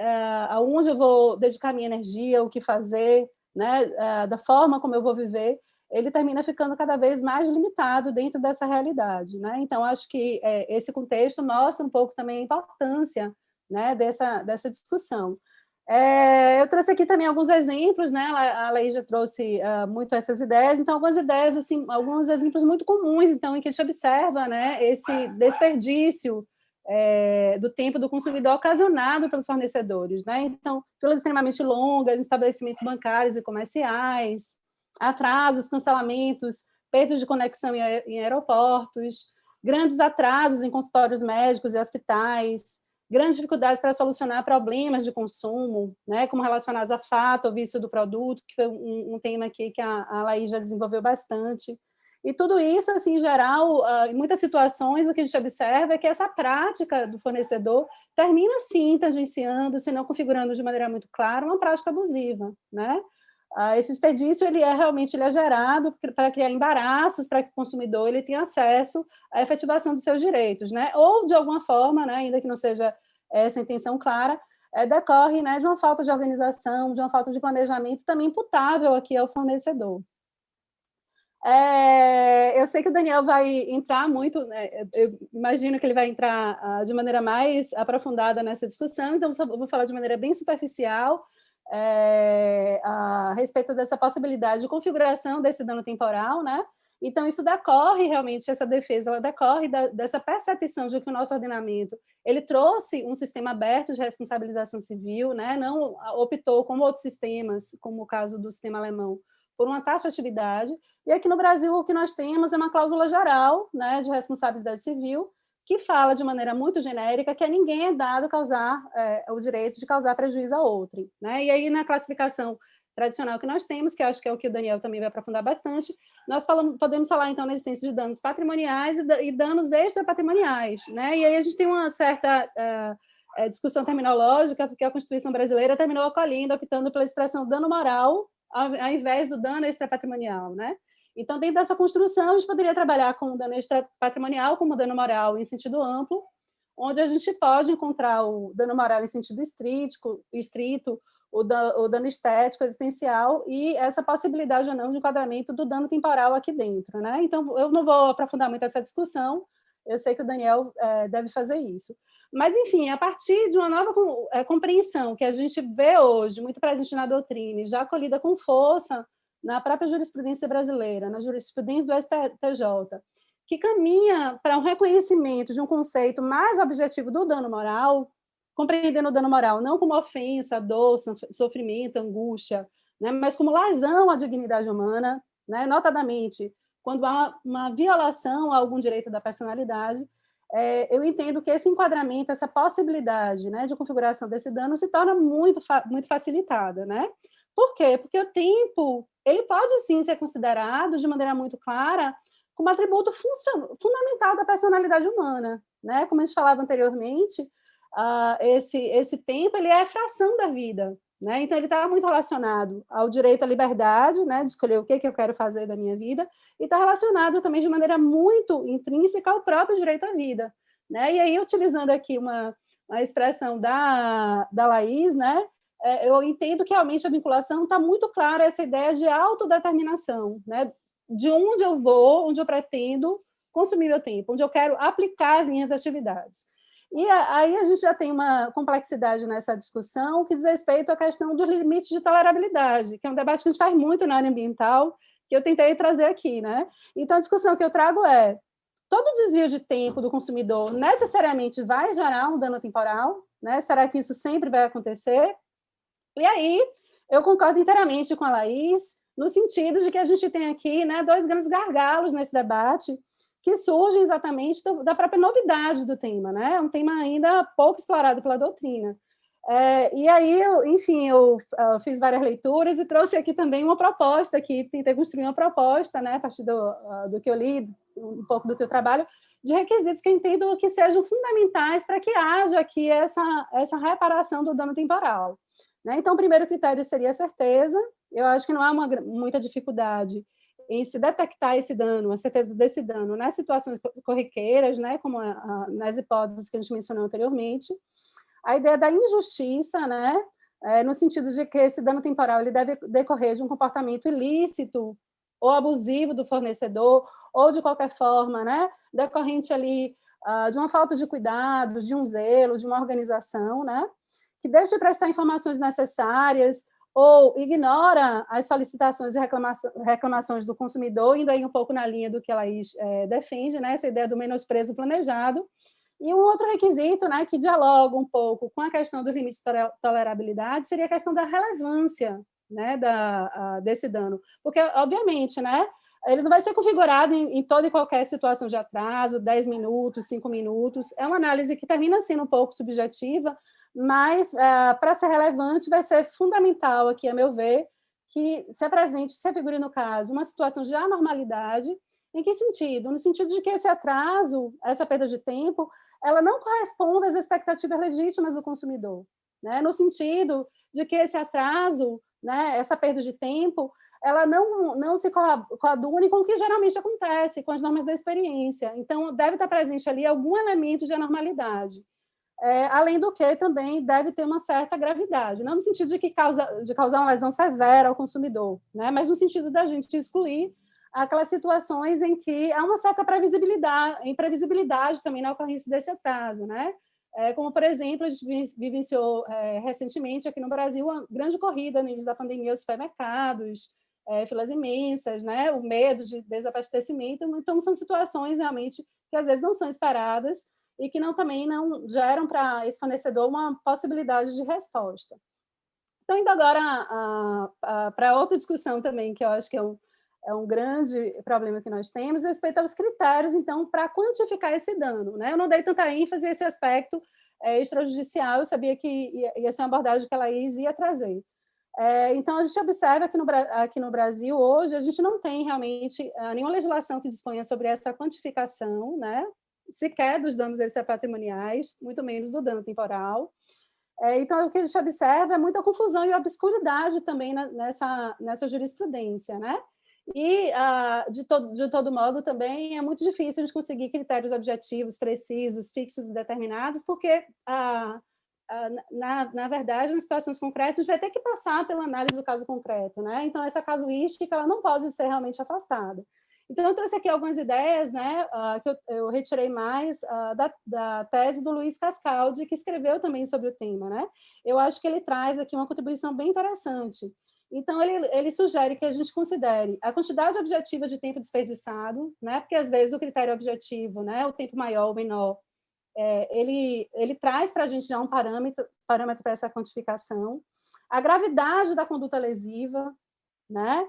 aonde eu vou dedicar minha energia, o que fazer, né, da forma como eu vou viver, ele termina ficando cada vez mais limitado dentro dessa realidade, né? Então, acho que esse contexto mostra um pouco também a importância, né, dessa discussão. Eu trouxe aqui também alguns exemplos, né? A Laís já trouxe muito essas ideias, então algumas ideias, assim, alguns exemplos muito comuns, então, em que a gente observa, né, esse desperdício do tempo do consumidor ocasionado pelos fornecedores, né? Então, filas extremamente longas, estabelecimentos bancários e comerciais, atrasos, cancelamentos, perdas de conexão em aeroportos, grandes atrasos em consultórios médicos e hospitais, grandes dificuldades para solucionar problemas de consumo, né, como relacionados a fato ou vício do produto, que foi um tema aqui que a Laís já desenvolveu bastante. E tudo isso, assim, em geral, em muitas situações, o que a gente observa é que essa prática do fornecedor termina, sim, tangenciando, se não configurando de maneira muito clara, uma prática abusiva, né? Esse desperdício ele é gerado para criar embaraços para que o consumidor ele tenha acesso à efetivação dos seus direitos, né? Ou, de alguma forma, né, ainda que não seja essa intenção clara, decorre, né, de uma falta de organização, de uma falta de planejamento também imputável aqui ao fornecedor. Eu sei que o Daniel vai entrar muito, né, eu imagino que ele vai entrar de maneira mais aprofundada nessa discussão, então eu vou falar de maneira bem superficial, a respeito dessa possibilidade de configuração desse dano temporal, né? Então, isso decorre realmente, essa defesa, ela decorre dessa percepção de que o nosso ordenamento, ele trouxe um sistema aberto de responsabilização civil, né? Não optou, como outros sistemas, como o caso do sistema alemão, por uma taxatividade, e aqui no Brasil o que nós temos é uma cláusula geral, né, de responsabilidade civil, que fala de maneira muito genérica que a ninguém é dado o direito de causar prejuízo a outro, né? E aí, na classificação tradicional que nós temos, que eu acho que é o que o Daniel também vai aprofundar bastante, nós podemos falar, então, na existência de danos patrimoniais e danos extrapatrimoniais, né? E aí a gente tem uma certa discussão terminológica, porque a Constituição brasileira terminou acolhendo, optando pela expressão dano moral, ao invés do dano extrapatrimonial, né? Então, dentro dessa construção, a gente poderia trabalhar com o dano extrapatrimonial como dano moral em sentido amplo, onde a gente pode encontrar o dano moral em sentido estrito, o dano estético, existencial, e essa possibilidade ou não de enquadramento do dano temporal aqui dentro, né? Então, eu não vou aprofundar muito essa discussão, eu sei que o Daniel deve fazer isso. Mas, enfim, a partir de uma nova compreensão que a gente vê hoje, muito presente na doutrina, e já acolhida com força na própria jurisprudência brasileira, na jurisprudência do STJ, que caminha para um reconhecimento de um conceito mais objetivo do dano moral, compreendendo o dano moral não como ofensa, dor, sofrimento, angústia, né, mas como lesão à dignidade humana, né, notadamente, quando há uma violação a algum direito da personalidade, eu entendo que esse enquadramento, essa possibilidade, né, de configuração desse dano se torna muito facilitada, né? Por quê? Porque o tempo, ele pode sim ser considerado de maneira muito clara como atributo fundamental da personalidade humana, né? Como a gente falava anteriormente, esse tempo, ele é a fração da vida, né? Então ele está muito relacionado ao direito à liberdade, né, de escolher o que eu quero fazer da minha vida, e está relacionado também de maneira muito intrínseca ao próprio direito à vida, né? E aí, utilizando aqui uma expressão da Laís, né, eu entendo que realmente a vinculação está muito clara, essa ideia de autodeterminação, né, de onde eu vou, onde eu pretendo consumir meu tempo, onde eu quero aplicar as minhas atividades. E aí a gente já tem uma complexidade nessa discussão que diz respeito à questão dos limites de tolerabilidade, que é um debate que a gente faz muito na área ambiental, que eu tentei trazer aqui, né? Então, a discussão que eu trago é: todo desvio de tempo do consumidor necessariamente vai gerar um dano temporal, né? Será que isso sempre vai acontecer? E aí, eu concordo inteiramente com a Laís, no sentido de que a gente tem aqui, né, dois grandes gargalos nesse debate, que surgem exatamente da própria novidade do tema, né? É um tema ainda pouco explorado pela doutrina. E aí, eu fiz várias leituras e trouxe aqui também uma proposta, aqui tentei construir uma proposta, né, a partir do que eu li, um pouco do que eu trabalho, de requisitos que eu entendo que sejam fundamentais para que haja aqui essa reparação do dano temporal, né? Então, o primeiro critério seria a certeza. Eu acho que não há muita dificuldade em se detectar esse dano, a certeza desse dano nas situações corriqueiras, né, como nas hipóteses que a gente mencionou anteriormente. A ideia da injustiça, né, no sentido de que esse dano temporal ele deve decorrer de um comportamento ilícito ou abusivo do fornecedor, ou de qualquer forma, né, decorrente ali de uma falta de cuidado, de um zelo, de uma organização, né, que deixa de prestar informações necessárias, ou ignora as solicitações e reclamações do consumidor, indo aí um pouco na linha do que ela defende, né, essa ideia do menosprezo planejado. E um outro requisito, né, que dialoga um pouco com a questão do limite de tolerabilidade seria a questão da relevância, né, desse dano. Porque, obviamente, né, ele não vai ser configurado em toda e qualquer situação de atraso, 10 minutos, 5 minutos. É uma análise que termina sendo um pouco subjetiva, mas, para ser relevante, vai ser fundamental aqui, a meu ver, que se apresente, se figure no caso, uma situação de anormalidade. Em que sentido? No sentido de que esse atraso, essa perda de tempo, ela não corresponde às expectativas legítimas do consumidor, né? No sentido de que esse atraso, né, essa perda de tempo, ela não se coadune com o que geralmente acontece, com as normas da experiência. Então, deve estar presente ali algum elemento de anormalidade. Além do que também deve ter uma certa gravidade, não no sentido de causar uma lesão severa ao consumidor, né? Mas no sentido da gente excluir aquelas situações em que há uma certa imprevisibilidade também na ocorrência desse atraso, né? Como, por exemplo, a gente vivenciou recentemente aqui no Brasil uma grande corrida no início da pandemia aos supermercados, filas imensas, né? O medo de desabastecimento. Então, são situações realmente que às vezes não são esperadas e que também não geram para esse fornecedor uma possibilidade de resposta. Então, indo agora para outra discussão também, que eu acho que é um grande problema que nós temos, respeito aos critérios, então, para quantificar esse dano, né? Eu não dei tanta ênfase a esse aspecto extrajudicial, eu sabia que ia ser uma abordagem que a Laís ia trazer. Então, a gente observa que aqui no Brasil, hoje, a gente não tem realmente nenhuma legislação que disponha sobre essa quantificação, né? Sequer dos danos extrapatrimoniais, muito menos do dano temporal. Então, o que a gente observa é muita confusão e obscuridade também nessa jurisprudência, né? E, de todo modo, também é muito difícil a gente conseguir critérios objetivos, precisos, fixos e determinados, porque, na verdade, nas situações concretas, a gente vai ter que passar pela análise do caso concreto, né? Então, essa casuística ela não pode ser realmente afastada. Então, eu trouxe aqui algumas ideias, né, que eu retirei mais da tese do Luiz Cascaldi, que escreveu também sobre o tema, né? Eu acho que ele traz aqui uma contribuição bem interessante. Então, ele sugere que a gente considere a quantidade objetiva de tempo desperdiçado, né? Porque, às vezes, o critério objetivo, né, o tempo maior ou menor, ele traz para a gente já um parâmetro para essa quantificação. A gravidade da conduta lesiva, né?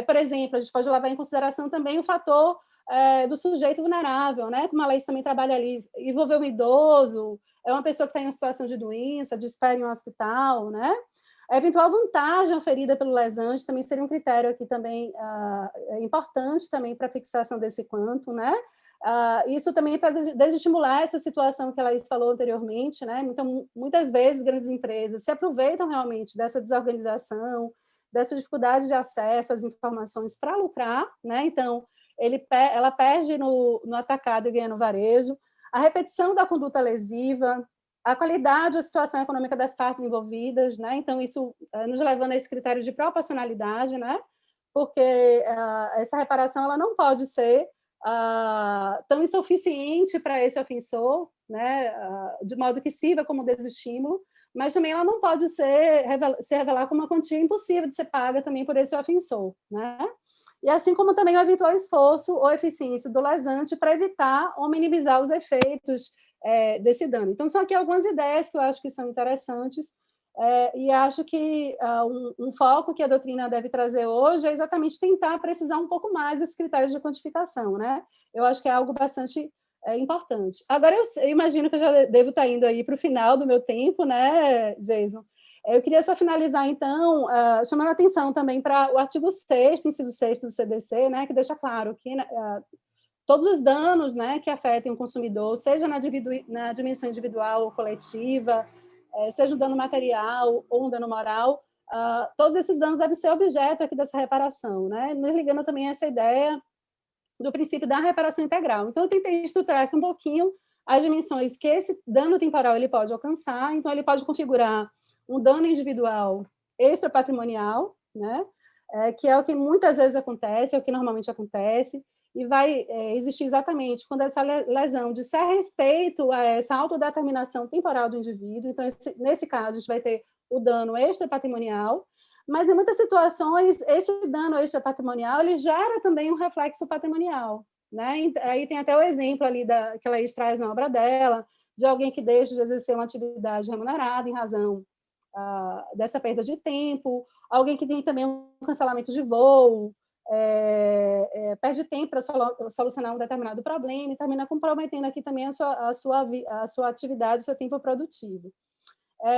Por exemplo, a gente pode levar em consideração também o fator do sujeito vulnerável, né? Como a lei também trabalha ali, envolver um idoso, é uma pessoa que está em uma situação de doença, de espera em um hospital, né? A eventual vantagem oferida pelo lesante também seria um critério aqui também importante também para a fixação desse quanto, né? Isso também para desestimular essa situação que a Laís falou anteriormente, né? Então, muitas vezes, grandes empresas se aproveitam realmente dessa desorganização, dessa dificuldade de acesso às informações para lucrar, né? Então, ela perde no atacado e ganha no varejo, a repetição da conduta lesiva, a qualidade ou a situação econômica das partes envolvidas, né? Então, isso nos levando a esse critério de proporcionalidade, né? Porque essa reparação ela não pode ser tão insuficiente para esse ofensor, né? De modo que sirva como desestímulo, mas também ela não pode se revelar como uma quantia impossível de ser paga também por esse ofensor, né? E assim como também o eventual esforço ou eficiência do lesante para evitar ou minimizar os efeitos desse dano. Então, são aqui algumas ideias que eu acho que são interessantes, e acho que um foco que a doutrina deve trazer hoje é exatamente tentar precisar um pouco mais desses critérios de quantificação, né? Eu acho que é algo bastante importante. Agora, eu imagino que eu já devo estar indo aí para o final do meu tempo, né, Jason? Eu queria só finalizar, então, chamando a atenção também para o artigo 6º, inciso 6º do CDC, né, que deixa claro que todos os danos, né, que afetem o consumidor, seja na dimensão individual ou coletiva, seja um dano material ou um dano moral, todos esses danos devem ser objeto aqui dessa reparação, né? Nos ligando também a essa ideia do princípio da reparação integral. Então, eu tentei estruturar aqui um pouquinho as dimensões que esse dano temporal ele pode alcançar. Então, ele pode configurar um dano individual extrapatrimonial, né? Que é o que muitas vezes acontece, é o que normalmente acontece, e vai existir exatamente quando essa lesão disser respeito a essa autodeterminação temporal do indivíduo. Então, nesse caso, a gente vai ter o dano extrapatrimonial, mas em muitas situações, esse dano extrapatrimonial, ele gera também um reflexo patrimonial, né? Aí tem até o exemplo ali que ela traz na obra dela, de alguém que deixa de exercer uma atividade remunerada em razão dessa perda de tempo, alguém que tem também um cancelamento de voo, perde tempo para solucionar um determinado problema e termina comprometendo aqui também a sua atividade, seu tempo produtivo.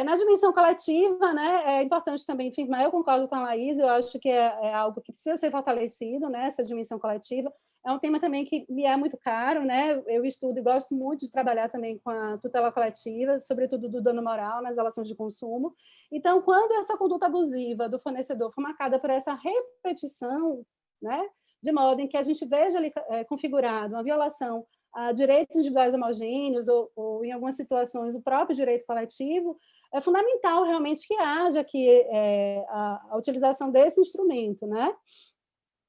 Na dimensão coletiva, né, é importante também afirmar, eu concordo com a Laís, eu acho que é algo que precisa ser fortalecido, né, essa dimensão coletiva. É um tema também que me é muito caro, né, eu estudo e gosto muito de trabalhar também com a tutela coletiva, sobretudo do dano moral nas relações de consumo. Então, quando essa conduta abusiva do fornecedor for marcada por essa repetição, né, de modo em que a gente veja ali configurado uma violação a direitos individuais homogêneos ou, em algumas situações, o próprio direito coletivo, é fundamental realmente que haja aqui a utilização desse instrumento, né?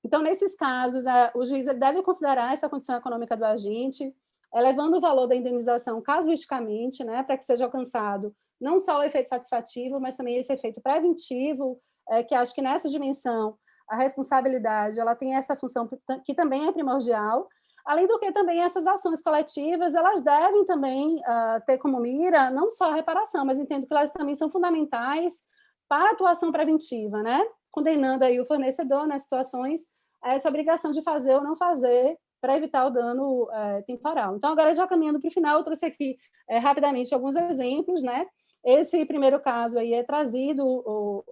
Então, nesses casos, o juiz deve considerar essa condição econômica do agente, elevando o valor da indenização casuisticamente, né, para que seja alcançado não só o efeito satisfativo, mas também esse efeito preventivo, que acho que nessa dimensão a responsabilidade ela tem essa função que também é primordial. Além do que também essas ações coletivas, elas devem também ter como mira não só a reparação, mas entendo que elas também são fundamentais para a atuação preventiva, né? Condenando aí o fornecedor nas situações a essa obrigação de fazer ou não fazer para evitar o dano temporal. Então, agora, já caminhando para o final, eu trouxe aqui rapidamente alguns exemplos, né? Esse primeiro caso aí é trazido, o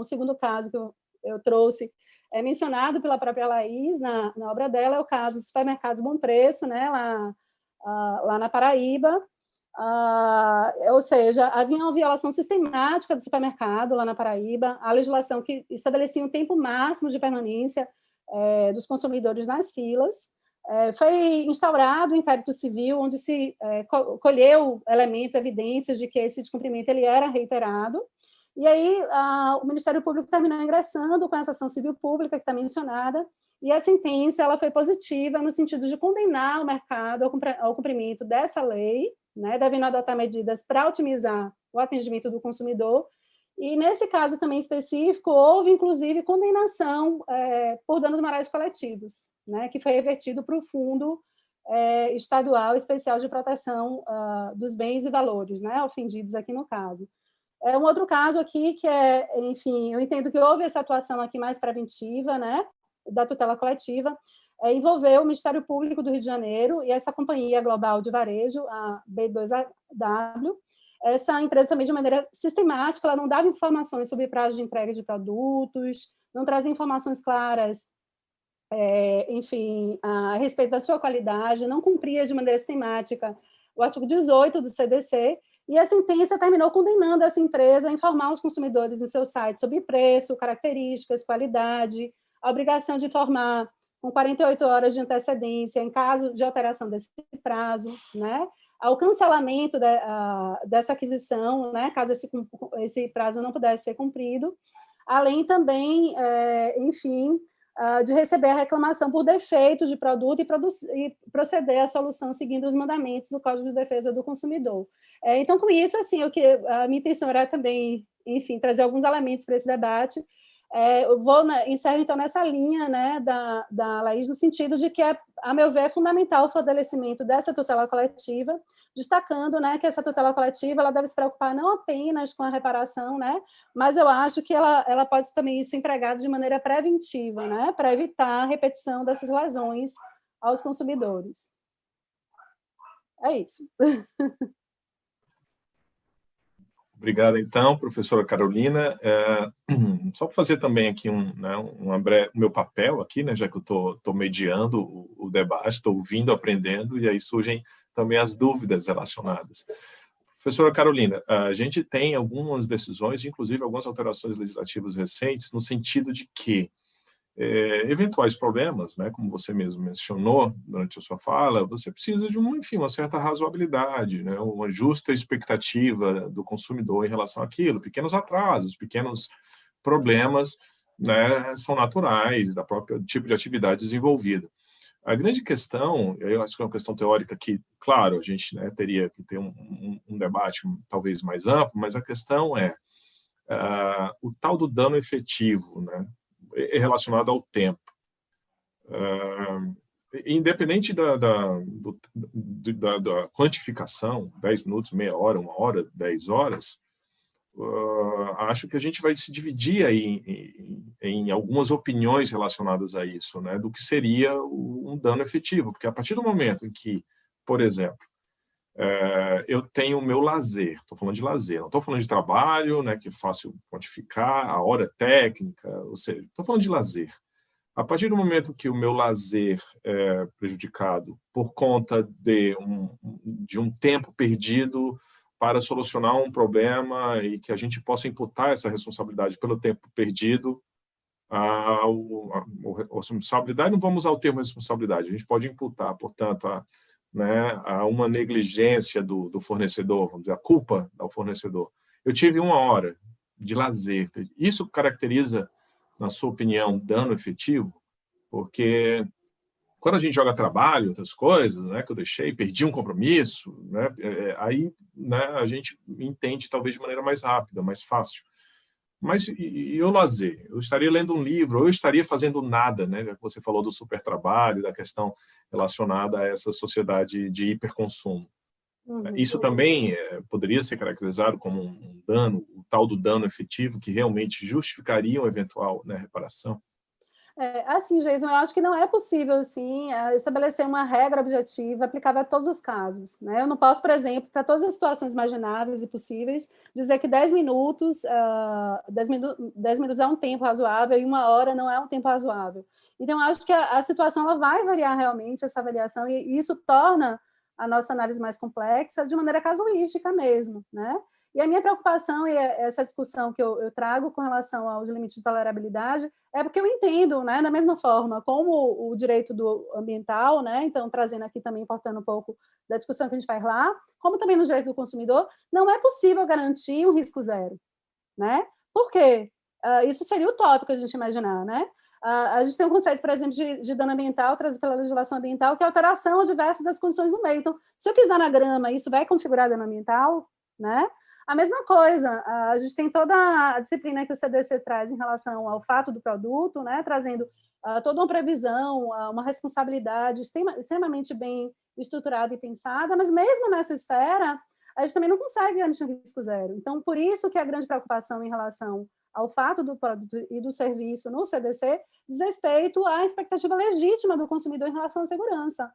segundo caso que eu trouxe é mencionado pela própria Laís na obra dela, é o caso dos supermercados Bom Preço, né? Lá na Paraíba. Ou seja, havia uma violação sistemática do supermercado lá na Paraíba, a legislação que estabelecia um tempo máximo de permanência dos consumidores nas filas. Foi instaurado um inquérito civil, onde se colheu elementos, evidências de que esse descumprimento ele era reiterado, e aí o Ministério Público terminou ingressando com essa ação civil pública que está mencionada, e a sentença ela foi positiva no sentido de condenar o mercado ao cumprimento dessa lei, né, devendo adotar medidas para otimizar o atendimento do consumidor. E, nesse caso também específico, houve, inclusive, condenação por danos morais coletivos, né, que foi revertido para o Fundo Estadual Especial de Proteção dos Bens e Valores, né, ofendidos aqui no caso. Um outro caso aqui que enfim, eu entendo que houve essa atuação aqui mais preventiva, né, da tutela coletiva, envolveu o Ministério Público do Rio de Janeiro e essa companhia global de varejo, a B2W. Essa empresa também, de maneira sistemática, ela não dava informações sobre prazo de entrega de produtos, não trazia informações claras, enfim, a respeito da sua qualidade, não cumpria de maneira sistemática o artigo 18 do CDC, e a sentença terminou condenando essa empresa a informar os consumidores em seu site sobre preço, características, qualidade, a obrigação de informar com 48 horas de antecedência em caso de alteração desse prazo, né? Ao cancelamento dessa aquisição, né? Caso esse prazo não pudesse ser cumprido, além também, enfim, de receber a reclamação por defeito de produto e proceder à solução seguindo os mandamentos do Código de Defesa do Consumidor. Então, com isso, assim, a minha intenção era também, enfim, trazer alguns elementos para esse debate. Eu encerro, então, nessa linha, né, da Laís, no sentido de que, a meu ver, é fundamental o fortalecimento dessa tutela coletiva, destacando, né, que essa tutela coletiva ela deve se preocupar não apenas com a reparação, né, mas eu acho que ela pode também ser empregada de maneira preventiva, né, para evitar a repetição dessas lesões aos consumidores. É isso. Obrigado, então, professora Carolina. Só para fazer também aqui meu papel aqui, né, já que eu estou mediando o debate, estou ouvindo, aprendendo, e aí surgem também as dúvidas relacionadas. Professora Carolina, a gente tem algumas decisões, inclusive algumas alterações legislativas recentes, no sentido de que eventuais problemas, né, como você mesmo mencionou durante a sua fala, você precisa de uma certa razoabilidade, né, uma justa expectativa do consumidor em relação àquilo. Pequenos atrasos, pequenos problemas, né, são naturais da própria tipo de atividade desenvolvida. A grande questão, eu acho que é uma questão teórica que, claro, a gente, né, teria que ter um debate talvez mais amplo, mas a questão é o tal do dano efetivo, né, relacionado ao tempo. Independente da quantificação, 10 minutos, meia hora, 1 hora, 10 horas, acho que a gente vai se dividir aí em algumas opiniões relacionadas a isso, né, do que seria um dano efetivo, porque a partir do momento em que, por exemplo, eu tenho o meu lazer, estou falando de lazer, não estou falando de trabalho, né, que é fácil quantificar, a hora técnica, ou seja, estou falando de lazer. A partir do momento que o meu lazer é prejudicado por conta de um tempo perdido para solucionar um problema e que a gente possa imputar essa responsabilidade pelo tempo perdido, a responsabilidade, não vamos usar o termo responsabilidade, a gente pode imputar, portanto, a uma negligência do fornecedor, vamos dizer, a culpa ao fornecedor. Eu tive 1 hora de lazer. Isso caracteriza, na sua opinião, dano efetivo? Porque quando a gente joga trabalho, outras coisas, né, que eu deixei, perdi um compromisso, né, aí, né, a gente entende talvez de maneira mais rápida, mais fácil. Mas e o lazer? Eu estaria lendo um livro, ou eu estaria fazendo nada, né? Já que você falou do supertrabalho, da questão relacionada a essa sociedade de hiperconsumo. Isso também poderia ser caracterizado como um dano, o tal do dano efetivo, que realmente justificaria uma eventual, né, reparação? Assim, Jason, eu acho que não é possível, assim, estabelecer uma regra objetiva aplicável a todos os casos, né? Eu não posso, por exemplo, para todas as situações imagináveis e possíveis, dizer que 10 minutos, 10 minutos é um tempo razoável e 1 hora não é um tempo razoável. Então, eu acho que a situação ela vai variar realmente, essa avaliação, e isso torna a nossa análise mais complexa de maneira casuística mesmo, né? E a minha preocupação e essa discussão que eu trago com relação aos limites de tolerabilidade é porque eu entendo, né, da mesma forma, como o direito do ambiental, né, então trazendo aqui também, importando um pouco da discussão que a gente faz lá, como também no direito do consumidor, não é possível garantir um risco zero, né? Por quê? Isso seria utópico a gente imaginar, né? A gente tem um conceito, por exemplo, de dano ambiental, trazido pela legislação ambiental, que é alteração adversa das condições do meio. Então, se eu pisar na grama, isso vai configurar dano ambiental, né? A mesma coisa, a gente tem toda a disciplina que o CDC traz em relação ao fato do produto, né, trazendo toda uma previsão, uma responsabilidade extremamente bem estruturada e pensada, mas mesmo nessa esfera, a gente também não consegue garantir um risco zero. Então, por isso que a grande preocupação em relação ao fato do produto e do serviço no CDC diz respeito à expectativa legítima do consumidor em relação à segurança.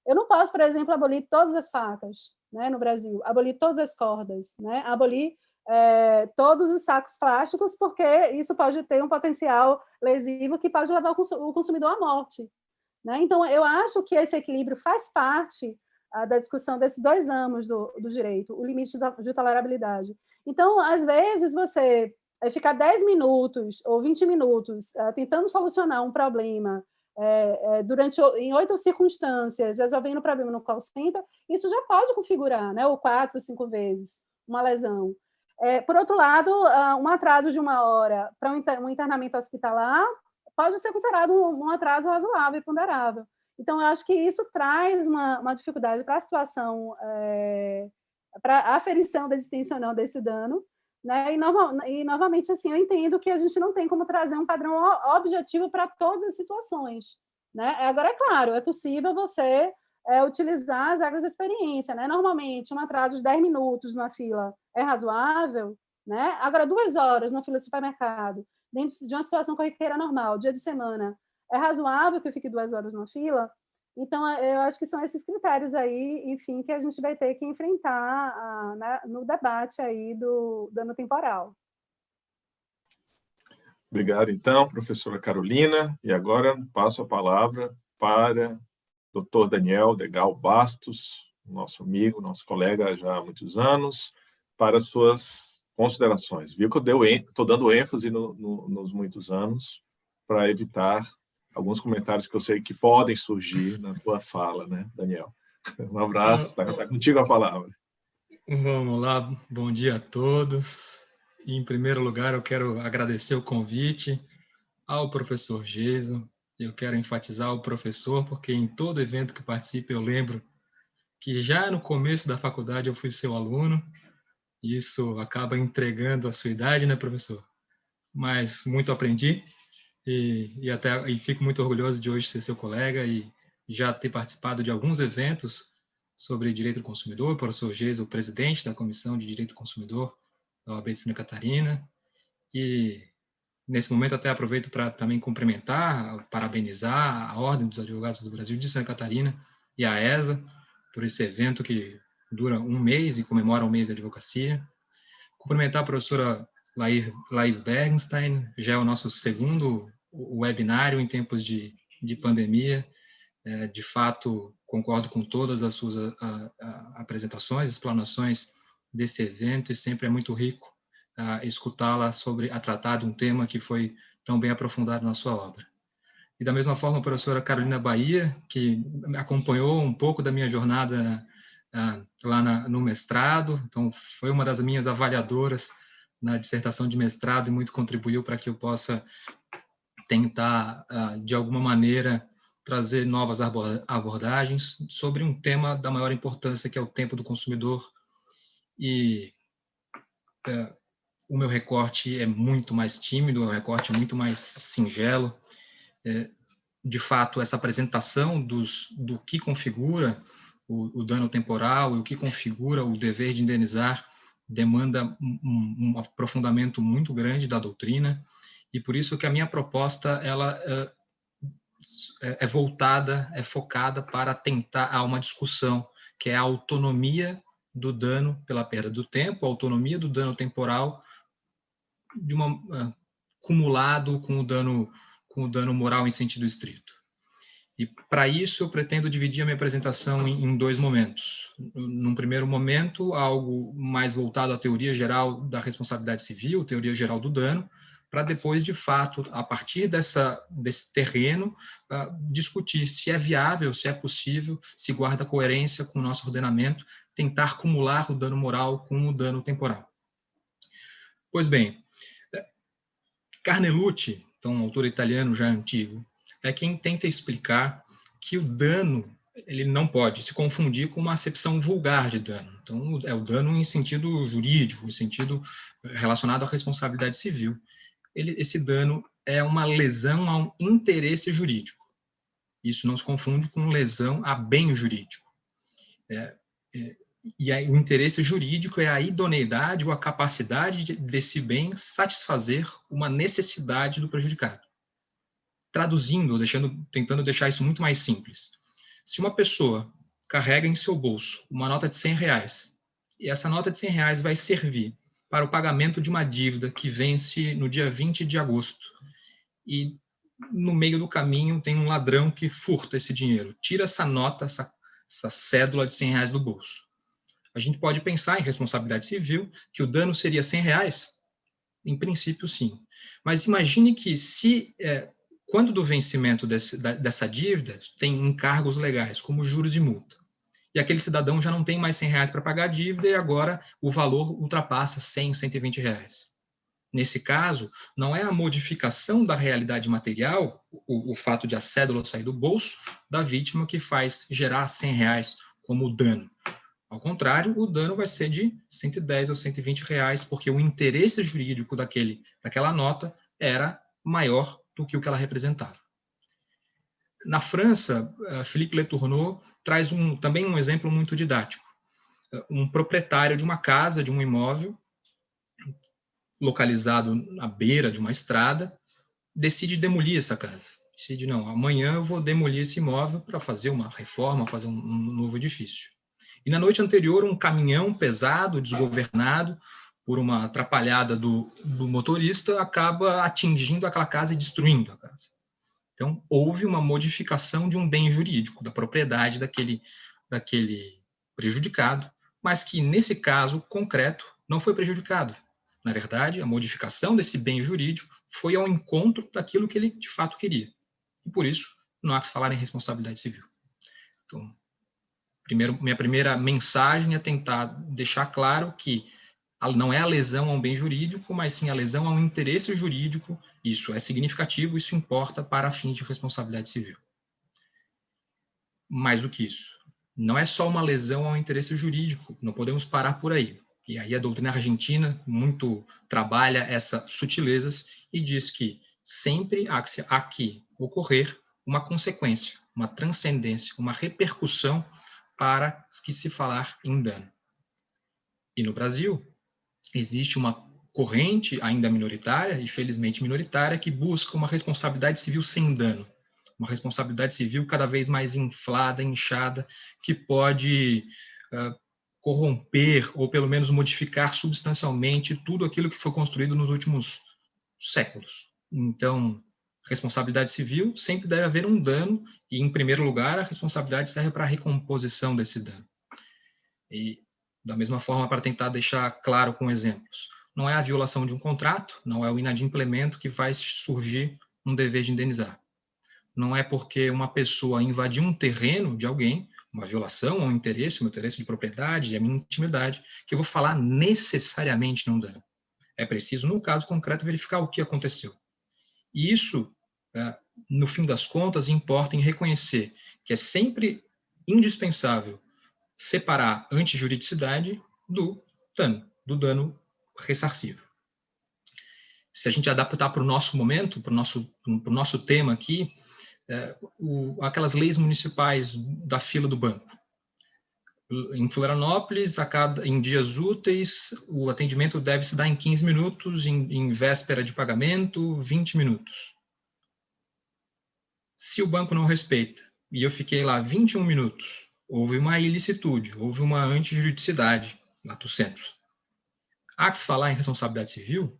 Eu não posso, por exemplo, abolir todas as facas, né, no Brasil, abolir todas as cordas, né, abolir todos os sacos plásticos, porque isso pode ter um potencial lesivo que pode levar o consumidor à morte, né? Então, eu acho que esse equilíbrio faz parte da discussão desses 2 âmbitos do direito, o limite de tolerabilidade. Então, às vezes, você ficar 10 minutos ou 20 minutos tentando solucionar um problema em 8 circunstâncias, resolvendo o problema no call center, isso já pode configurar, né, ou 4, 5 vezes, uma lesão. Por outro lado, um atraso de 1 hora para um internamento hospitalar pode ser considerado um atraso razoável e ponderável. Então, eu acho que isso traz uma dificuldade para a situação, para a aferição da existência ou não desse dano, né? E, novamente, assim, eu entendo que a gente não tem como trazer um padrão objetivo para todas as situações, né? Agora, é claro, é possível você utilizar as regras da experiência, né? Normalmente, um atraso de 10 minutos numa fila é razoável, né? Agora, 2 horas numa fila de supermercado, dentro de uma situação corriqueira normal, dia de semana, é razoável que eu fique 2 horas numa fila? Então, eu acho que são esses critérios aí, enfim, que a gente vai ter que enfrentar no debate aí do dano temporal. Obrigado, então, professora Carolina. E agora passo a palavra para o Dr. Daniel Degal Bastos, nosso amigo, nosso colega já há muitos anos, para suas considerações. Viu que eu estou dando ênfase nos muitos anos para evitar alguns comentários que eu sei que podem surgir na tua fala, né, Daniel? Um abraço, está contigo a palavra. Vamos lá, bom dia a todos. Em primeiro lugar, eu quero agradecer o convite ao professor Jason. Eu quero enfatizar o professor, porque em todo evento que participo eu lembro que já no começo da faculdade eu fui seu aluno. Isso acaba entregando a sua idade, né, professor? Mas muito aprendi e fico muito orgulhoso de hoje ser seu colega e já ter participado de alguns eventos sobre direito do consumidor. O professor Geis, o presidente da Comissão de Direito do Consumidor da OAB de Santa Catarina. E nesse momento até aproveito para também cumprimentar, parabenizar a Ordem dos Advogados do Brasil de Santa Catarina e a ESA por esse evento que dura 1 mês e comemora o mês da advocacia. Cumprimentar a professora Laís Bergenstein, já é o nosso segundo webinário em tempos de pandemia. De fato, concordo com todas as suas apresentações, explanações desse evento, e sempre é muito rico escutá-la a tratar de um tema que foi tão bem aprofundado na sua obra. E da mesma forma, a professora Carolina Bahia, que acompanhou um pouco da minha jornada lá no mestrado, então foi uma das minhas avaliadoras na dissertação de mestrado e muito contribuiu para que eu possa tentar, de alguma maneira, trazer novas abordagens sobre um tema da maior importância, que é o tempo do consumidor. E o meu recorte é muito mais tímido, o recorte é muito mais singelo. De fato, essa apresentação do que configura o dano temporal e o que configura o dever de indenizar demanda um aprofundamento muito grande da doutrina, E por isso que a minha proposta ela é voltada, é focada para tentar a uma discussão que é a autonomia do dano pela perda do tempo, a autonomia do dano temporal de acumulado com o dano moral em sentido estrito. E para isso eu pretendo dividir a minha apresentação em dois momentos. Num primeiro momento, algo mais voltado à teoria geral da responsabilidade civil, teoria geral do dano, para depois, de fato, a partir desse terreno, discutir se é viável, se é possível, se guarda coerência com o nosso ordenamento, tentar acumular o dano moral com o dano temporal. Pois bem, Carnelucci, então, um autor italiano já antigo, é quem tenta explicar que o dano ele não pode se confundir com uma acepção vulgar de dano. Então, é o dano em sentido jurídico, em sentido relacionado à responsabilidade civil. Esse dano é uma lesão a um interesse jurídico. Isso não se confunde com lesão a bem jurídico. E aí, o interesse jurídico é a idoneidade ou a capacidade desse bem satisfazer uma necessidade do prejudicado. Traduzindo, tentando deixar isso muito mais simples. Se uma pessoa carrega em seu bolso uma nota de R$100, e essa nota de R$100 vai servir para o pagamento de uma dívida que vence no dia 20 de agosto, e no meio do caminho tem um ladrão que furta esse dinheiro, tira essa nota, essa cédula de R$100 do bolso. A gente pode pensar em responsabilidade civil, que o dano seria R$100? Em princípio, sim. Mas imagine que quando do vencimento dessa dívida, tem encargos legais, como juros e multa. E aquele cidadão já não tem mais R$100 para pagar a dívida e agora o valor ultrapassa R$100, R$120. Nesse caso, não é a modificação da realidade material, o fato de a cédula sair do bolso da vítima que faz gerar R$100 como dano. Ao contrário, o dano vai ser de R$110 ou R$120, porque o interesse jurídico daquela nota era maior do que o que ela representava. Na França, Philippe Letourneau traz também um exemplo muito didático. Um proprietário de uma casa, de um imóvel, localizado à beira de uma estrada, decide demolir essa casa. Decide, não, amanhã eu vou demolir esse imóvel para fazer uma reforma, fazer um novo edifício. E na noite anterior, um caminhão pesado, desgovernado, por uma atrapalhada do motorista, acaba atingindo aquela casa e destruindo a casa. Então, houve uma modificação de um bem jurídico, da propriedade daquele prejudicado, mas que, nesse caso concreto, não foi prejudicado. Na verdade, a modificação desse bem jurídico foi ao encontro daquilo que ele, de fato, queria. E, por isso, não há que se falar em responsabilidade civil. Então, minha primeira mensagem é tentar deixar claro que não é a lesão a um bem jurídico, mas sim a lesão a um interesse jurídico. Isso é significativo, isso importa para fins de responsabilidade civil. Mais do que isso, não é só uma lesão a um interesse jurídico, não podemos parar por aí. E aí a doutrina argentina muito trabalha essas sutilezas e diz que sempre há que ocorrer uma consequência, uma transcendência, uma repercussão para que se falar em dano. E no Brasil, existe uma corrente ainda minoritária, e felizmente minoritária, que busca uma responsabilidade civil sem dano. Uma responsabilidade civil cada vez mais inflada, inchada, que pode corromper ou pelo menos modificar substancialmente tudo aquilo que foi construído nos últimos séculos. Então, responsabilidade civil sempre deve haver um dano e, em primeiro lugar, a responsabilidade serve para a recomposição desse dano. E, da mesma forma, para tentar deixar claro com exemplos, não é a violação de um contrato, não é o inadimplemento que vai surgir um dever de indenizar. Não é porque uma pessoa invadiu um terreno de alguém, uma violação a um interesse, o meu interesse de propriedade, a minha intimidade, que eu vou falar necessariamente num dano. É preciso, no caso concreto, verificar o que aconteceu. E isso, no fim das contas, importa em reconhecer que é sempre indispensável separar antijuridicidade do dano ressarcível. Se a gente adaptar para o nosso momento, para o nosso tema aqui, aquelas leis municipais da fila do banco. Em Florianópolis, em dias úteis, o atendimento deve se dar em 15 minutos, em véspera de pagamento, 20 minutos. Se o banco não respeita, e eu fiquei lá 21 minutos, houve uma ilicitude, houve uma antijuridicidade, lato sensu. Há que se falar em responsabilidade civil?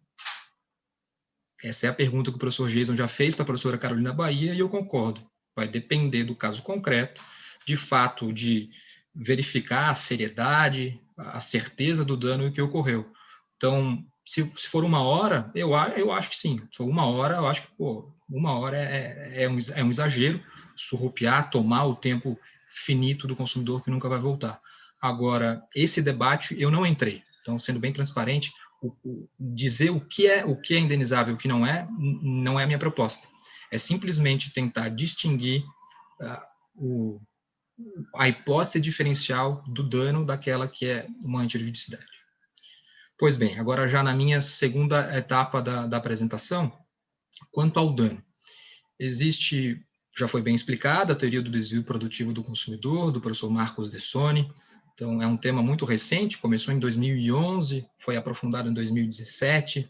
Essa é a pergunta que o professor Jason já fez para a professora Carolina Bahia, e eu concordo. Vai depender do caso concreto, de fato, de verificar a seriedade, a certeza do dano que ocorreu. Então, se for 1 hora, eu acho que sim. Se for 1 hora, eu acho que 1 hora é um exagero, surrupiar, tomar o tempo finito do consumidor que nunca vai voltar. Agora, esse debate eu não entrei. Então, sendo bem transparente, dizer o que é indenizável e o que não é a minha proposta. É simplesmente tentar distinguir a hipótese diferencial do dano daquela que é uma antijuridicidade. Pois bem, agora já na minha segunda etapa da apresentação, quanto ao dano. Já foi bem explicada a teoria do desvio produtivo do consumidor, do professor Marcos Dessoni. Então, é um tema muito recente, começou em 2011, foi aprofundado em 2017.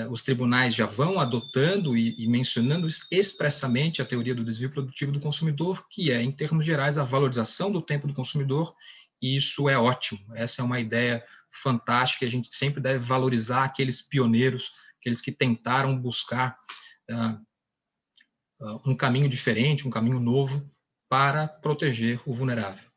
Os tribunais já vão adotando e mencionando expressamente a teoria do desvio produtivo do consumidor, que é, em termos gerais, a valorização do tempo do consumidor, e isso é ótimo. Essa é uma ideia fantástica, a gente sempre deve valorizar aqueles pioneiros, aqueles que tentaram buscar um caminho diferente, um caminho novo para proteger o vulnerável.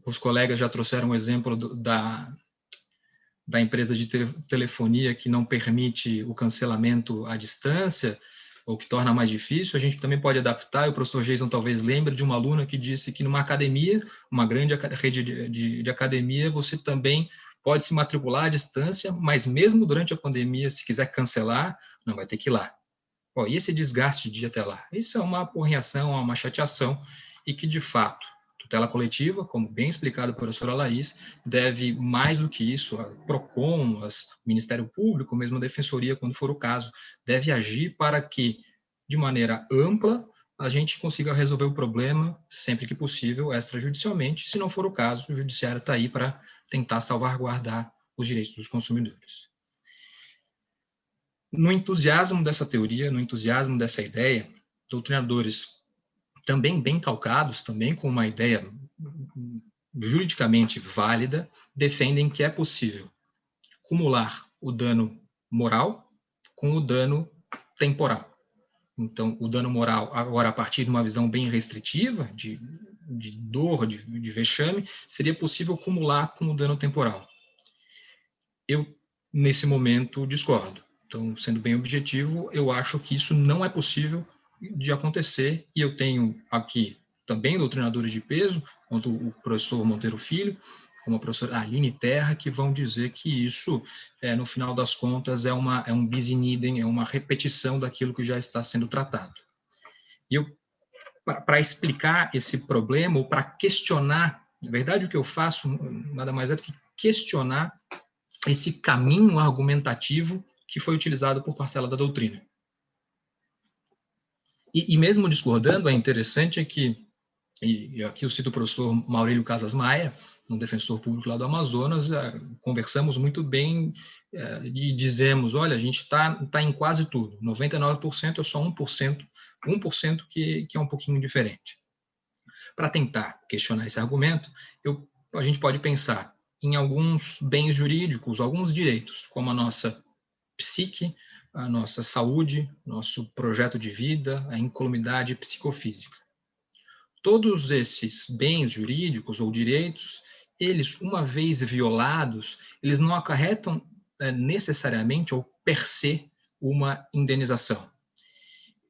Os colegas já trouxeram o exemplo da empresa de telefonia que não permite o cancelamento à distância, ou que torna mais difícil. A gente também pode adaptar, e o professor Jason talvez lembre de uma aluna que disse que numa academia, uma grande rede de academia, você também pode se matricular à distância, mas mesmo durante a pandemia, se quiser cancelar, não vai ter que ir lá. E esse desgaste de ir até lá? Isso é uma apurrinhação, uma chateação, e que, de fato, tutela coletiva, como bem explicado pela professora Laís, deve, mais do que isso, a PROCON, o Ministério Público, mesmo a Defensoria, quando for o caso, deve agir para que, de maneira ampla, a gente consiga resolver o problema, sempre que possível, extrajudicialmente. Se não for o caso, o Judiciário está aí para tentar salvaguardar os direitos dos consumidores. No entusiasmo dessa teoria, no entusiasmo dessa ideia, doutrinadores também bem calcados, também com uma ideia juridicamente válida, defendem que é possível acumular o dano moral com o dano temporal. Então, o dano moral, agora, a partir de uma visão bem restritiva, de dor, de vexame, seria possível acumular com o dano temporal. Eu, nesse momento, discordo. Então, sendo bem objetivo, eu acho que isso não é possível de acontecer, e eu tenho aqui também doutrinadores de peso, quanto o professor Monteiro Filho, como a professora Aline Terra, que vão dizer que isso, no final das contas, é um bis in idem, é uma repetição daquilo que já está sendo tratado. E eu, para explicar esse problema, ou para questionar, na verdade, o que eu faço nada mais é do que questionar esse caminho argumentativo que foi utilizado por parcela da doutrina. E mesmo discordando, é interessante que, e aqui eu cito o professor Maurílio Casas Maia, um defensor público lá do Amazonas, conversamos muito bem e dizemos, olha, a gente está em quase tudo, 99% é só 1%, 1% que é um pouquinho diferente. Para tentar questionar esse argumento, a gente pode pensar em alguns bens jurídicos, alguns direitos, como a nossa psique, a nossa saúde, nosso projeto de vida, a incolumidade psicofísica. Todos esses bens jurídicos ou direitos, eles, uma vez violados, eles não acarretam necessariamente ou per se uma indenização.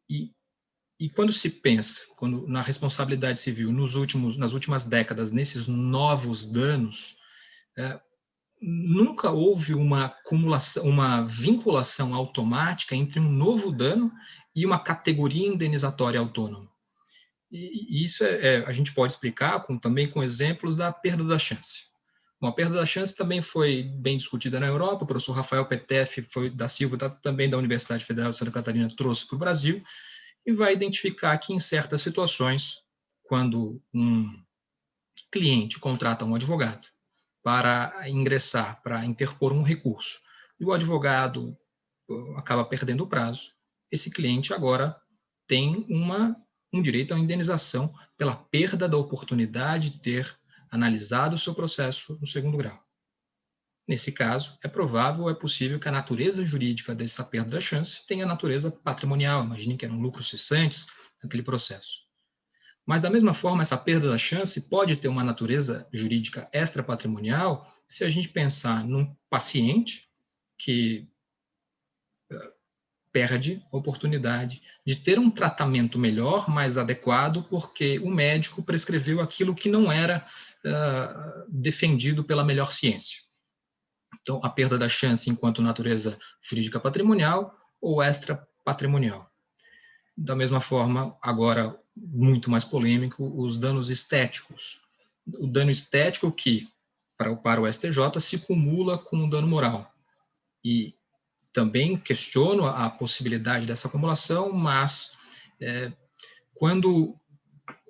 E quando se pensa na responsabilidade civil nas últimas décadas, nesses novos danos, nunca houve uma vinculação automática entre um novo dano e uma categoria indenizatória autônoma. E isso a gente pode explicar também com exemplos da perda da chance. Bom, a perda da chance também foi bem discutida na Europa, o professor Rafael Petef da Silva, também da Universidade Federal de Santa Catarina, trouxe para o Brasil, e vai identificar que em certas situações, quando cliente contrata um advogado para ingressar, para interpor um recurso, e o advogado acaba perdendo o prazo, esse cliente agora tem um direito à indenização pela perda da oportunidade de ter analisado o seu processo no segundo grau. Nesse caso, é provável ou é possível que a natureza jurídica dessa perda da chance tenha natureza patrimonial. Imagine que eram lucros cessantes naquele processo. Mas, da mesma forma, essa perda da chance pode ter uma natureza jurídica extrapatrimonial se a gente pensar num paciente que perde a oportunidade de ter um tratamento melhor, mais adequado, porque o médico prescreveu aquilo que não era defendido pela melhor ciência. Então, a perda da chance enquanto natureza jurídica patrimonial ou extrapatrimonial. Da mesma forma, agora, muito mais polêmico, os danos estéticos. O dano estético que, para o STJ, se cumula com o dano moral. E também questiono a possibilidade dessa acumulação, mas quando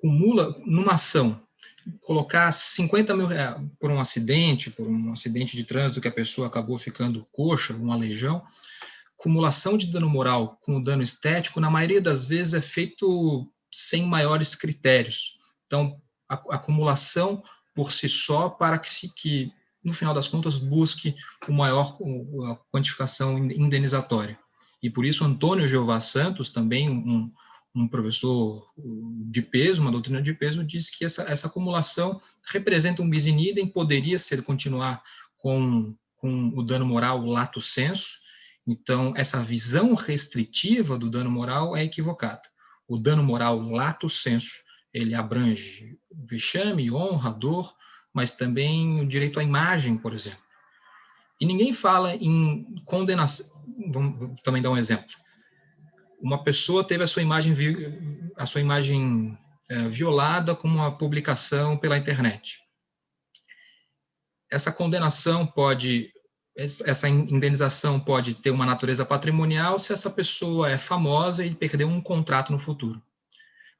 cumula numa ação, colocar 50 mil reais por um acidente de trânsito que a pessoa acabou ficando coxa, uma legião, cumulação de dano moral com o dano estético, na maioria das vezes é feito sem maiores critérios. Então, a acumulação por si só para que no final das contas, busque a quantificação indenizatória. E por isso, Antônio Jeová Santos, também um professor de peso, uma doutrina de peso, diz que essa acumulação representa um bis in idem, poderia continuar com o dano moral lato sensu. Então, essa visão restritiva do dano moral é equivocada. O dano moral lato sensu, ele abrange vexame, honra, dor, mas também o direito à imagem, por exemplo. E ninguém fala em condenação. Vamos também dar um exemplo. Uma pessoa teve a sua imagem violada com uma publicação pela internet. Essa condenação essa indenização pode ter uma natureza patrimonial se essa pessoa é famosa e perdeu um contrato no futuro.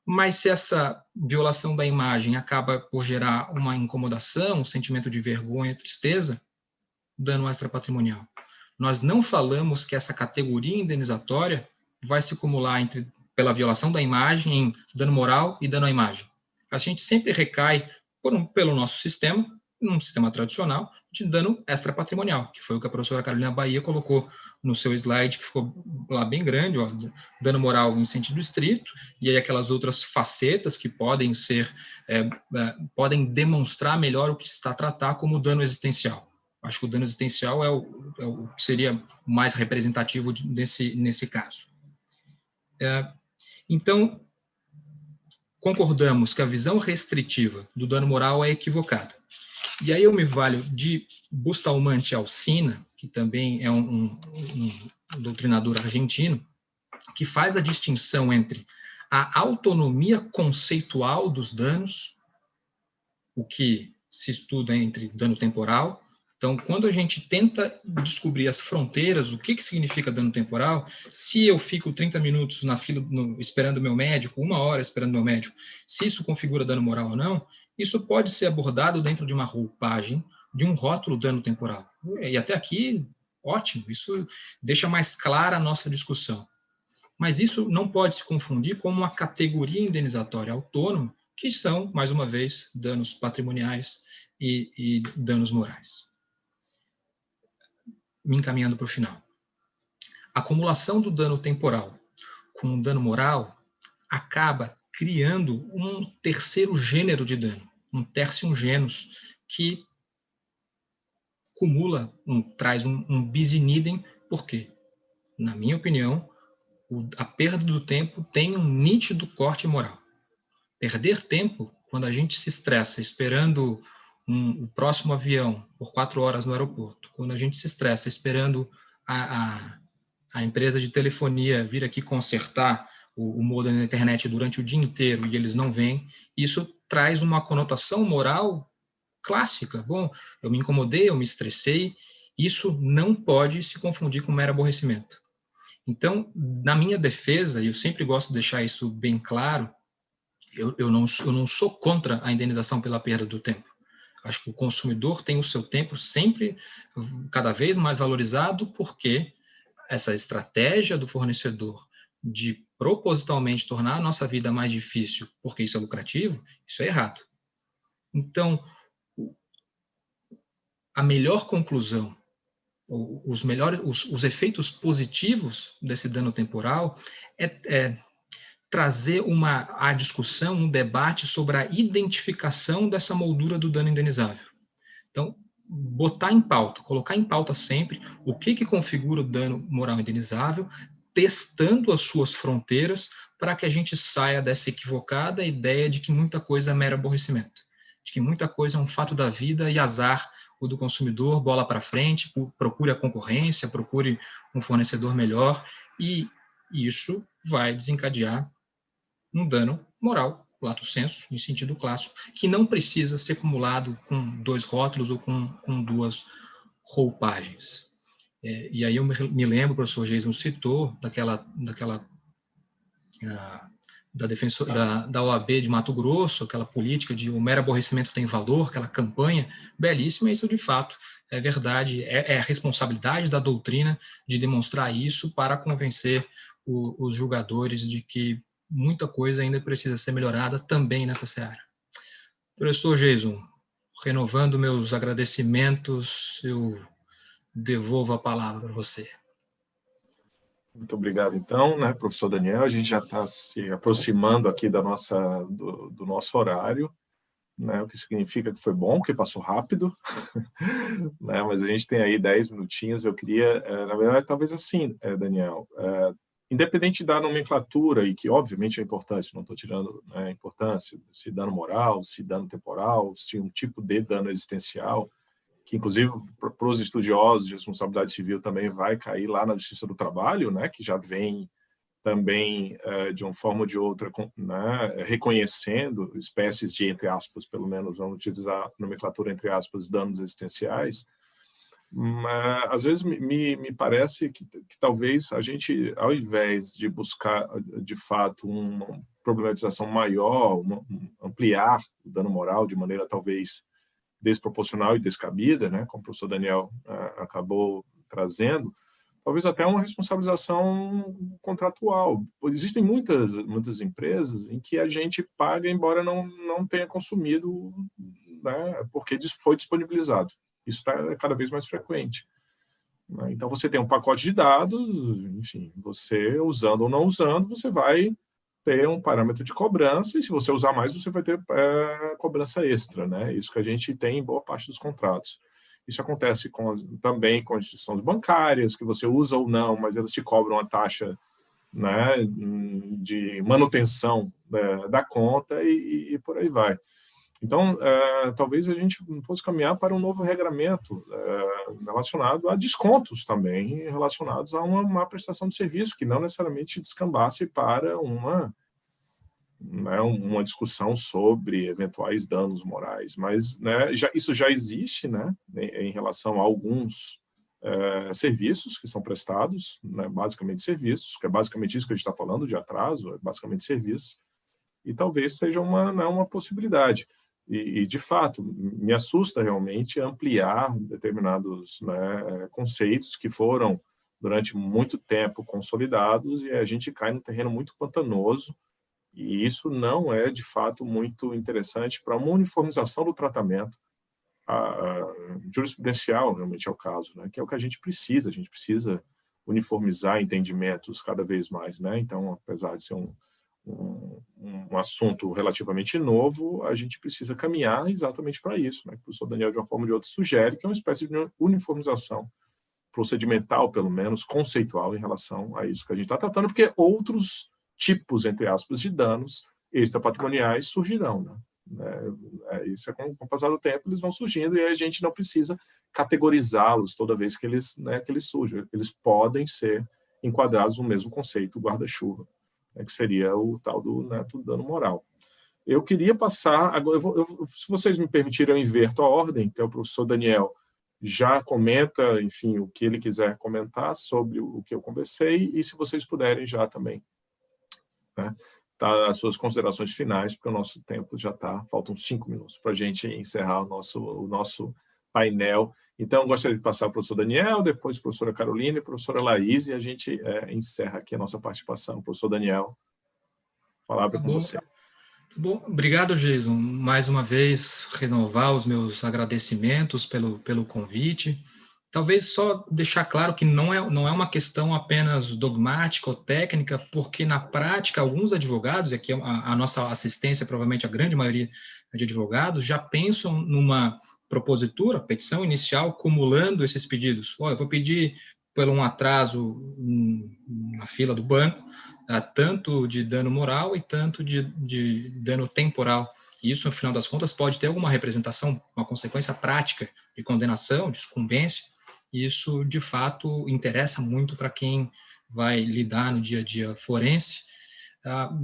Mas se essa violação da imagem acaba por gerar uma incomodação, um sentimento de vergonha, tristeza, dano extrapatrimonial. Nós não falamos que essa categoria indenizatória vai se acumular pela violação da imagem em dano moral e dano à imagem. A gente sempre recai pelo nosso sistema, num sistema tradicional, de dano extrapatrimonial, que foi o que a professora Carolina Bahia colocou no seu slide, que ficou lá bem grande, ó, dano moral em sentido estrito, e aí aquelas outras facetas que podem podem demonstrar melhor o que se está a tratar como dano existencial. Acho que o dano existencial é o que seria mais representativo nesse caso. Então, concordamos que a visão restritiva do dano moral é equivocada. E aí eu me valho de Bustamante Alsina, que também é um doutrinador argentino, que faz a distinção entre a autonomia conceitual dos danos, o que se estuda entre dano temporal. Então, quando a gente tenta descobrir as fronteiras, o que significa dano temporal, se eu fico 30 minutos na fila esperando meu médico, 1 hora esperando meu médico, se isso configura dano moral ou não, isso pode ser abordado dentro de uma roupagem, de um rótulo dano temporal. E até aqui, ótimo, isso deixa mais clara a nossa discussão. Mas isso não pode se confundir com uma categoria indenizatória autônoma, que são, mais uma vez, danos patrimoniais e danos morais. Me encaminhando para o final. A acumulação do dano temporal com o dano moral acaba criando um terceiro gênero de dano, um tertium genus, que traz um bis in idem. Por quê? Na minha opinião, a perda do tempo tem um nítido corte moral. Perder tempo, quando a gente se estressa esperando o próximo avião por 4 horas no aeroporto, quando a gente se estressa esperando a empresa de telefonia vir aqui consertar o modem na internet durante o dia inteiro e eles não vêm, isso traz uma conotação moral clássica. Bom, eu me incomodei, eu me estressei, isso não pode se confundir com mero aborrecimento. Então, na minha defesa, e eu sempre gosto de deixar isso bem claro, eu não sou contra a indenização pela perda do tempo. Acho que o consumidor tem o seu tempo sempre cada vez mais valorizado, porque essa estratégia do fornecedor de propositalmente tornar a nossa vida mais difícil, porque isso é lucrativo, isso é errado. Então, a melhor conclusão, os efeitos positivos desse dano temporal é trazer à discussão um debate sobre a identificação dessa moldura do dano indenizável. Então, botar em pauta, colocar em pauta sempre o que configura o dano moral indenizável, testando as suas fronteiras para que a gente saia dessa equivocada ideia de que muita coisa é mero aborrecimento, de que muita coisa é um fato da vida e azar o do consumidor, bola para frente, procure a concorrência, procure um fornecedor melhor, e isso vai desencadear um dano moral, lato sensu, em sentido clássico, que não precisa ser acumulado com 2 rótulos ou com 2 roupagens. E aí eu me lembro, o professor Jason citou da OAB de Mato Grosso, aquela política de o mero aborrecimento tem valor, aquela campanha belíssima, isso de fato é verdade, é a responsabilidade da doutrina de demonstrar isso para convencer os julgadores de que muita coisa ainda precisa ser melhorada também nessa seara. Professor Jason, renovando meus agradecimentos, eu devolvo a palavra para você. Muito obrigado, então, né, professor Daniel. A gente já está se aproximando aqui do nosso horário, né, o que significa que foi bom, que passou rápido, né, mas a gente tem aí 10 minutinhos. Eu queria, na verdade, talvez assim, Daniel, independente da nomenclatura, e que obviamente é importante, não estou tirando, né, a importância, se dano moral, se dano temporal, se um tipo de dano existencial, que inclusive para os estudiosos de responsabilidade civil também vai cair lá na Justiça do Trabalho, né, que já vem também, de uma forma ou de outra, né, reconhecendo espécies de, entre aspas, pelo menos, vamos utilizar a nomenclatura, entre aspas, danos existenciais. Mas, às vezes, me parece que talvez a gente, ao invés de buscar, de fato, uma problematização maior, ampliar o dano moral de maneira, talvez, desproporcional e descabida, né, como o professor Daniel acabou trazendo, talvez até uma responsabilização contratual. Existem muitas empresas em que a gente paga, embora não tenha consumido, né, porque foi disponibilizado. Isso está cada vez mais frequente. Então, você tem um pacote de dados, enfim, você usando ou não usando, você vai ter um parâmetro de cobrança, e se você usar mais, você vai ter cobrança extra, né? Isso que a gente tem em boa parte dos contratos. Isso acontece também com as instituições bancárias, que você usa ou não, mas elas te cobram a taxa, né, de manutenção da conta e por aí vai. Então, talvez a gente fosse caminhar para um novo regramento relacionado a descontos também, relacionados a uma má prestação de serviço, que não necessariamente descambasse para uma discussão sobre eventuais danos morais. Mas, né, isso já existe, né, em relação a alguns serviços que são prestados, né, basicamente serviços, que é basicamente isso que a gente está falando de atraso, é basicamente serviço, e talvez seja uma possibilidade. E, de fato, me assusta realmente ampliar determinados, né, conceitos que foram, durante muito tempo, consolidados, e a gente cai num terreno muito pantanoso, e isso não é, de fato, muito interessante para uma uniformização do tratamento. Jurisprudencial, realmente, é o caso, né, que é o que a gente precisa uniformizar entendimentos cada vez mais, né? Então, apesar de ser um assunto relativamente novo, a gente precisa caminhar exatamente para isso, né? O professor Daniel, de uma forma ou de outra, sugere que é uma espécie de uniformização procedimental, pelo menos, conceitual, em relação a isso que a gente está tratando, porque outros tipos, entre aspas, de danos extrapatrimoniais surgirão, né? Isso com o passar do tempo, eles vão surgindo, e a gente não precisa categorizá-los toda vez que eles surgem. Eles podem ser enquadrados no mesmo conceito guarda-chuva, que seria o tal do dano moral. Eu queria passar, agora, se vocês me permitirem, eu inverto a ordem, que é o professor Daniel já comenta, enfim, o que ele quiser comentar sobre o que eu conversei, e se vocês puderem já também, né, tá, as suas considerações finais, porque o nosso tempo já está, faltam 5 minutos para a gente encerrar o nosso painel. Então, gostaria de passar para o professor Daniel, depois a professora Carolina e a professora Laís, e a gente encerra aqui a nossa participação. Professor Daniel, a palavra é com você. Bom, obrigado, Jason. Mais uma vez, renovar os meus agradecimentos pelo convite. Talvez só deixar claro que não é uma questão apenas dogmática ou técnica, porque na prática alguns advogados, e aqui a nossa assistência, provavelmente a grande maioria de advogados, já pensam numa propositura, petição inicial, cumulando esses pedidos. Eu vou pedir por um atraso na fila do banco, tanto de dano moral e tanto de dano temporal. E isso, no final das contas, pode ter alguma representação, uma consequência prática de condenação, de sucumbência. E isso, de fato, interessa muito para quem vai lidar no dia a dia forense.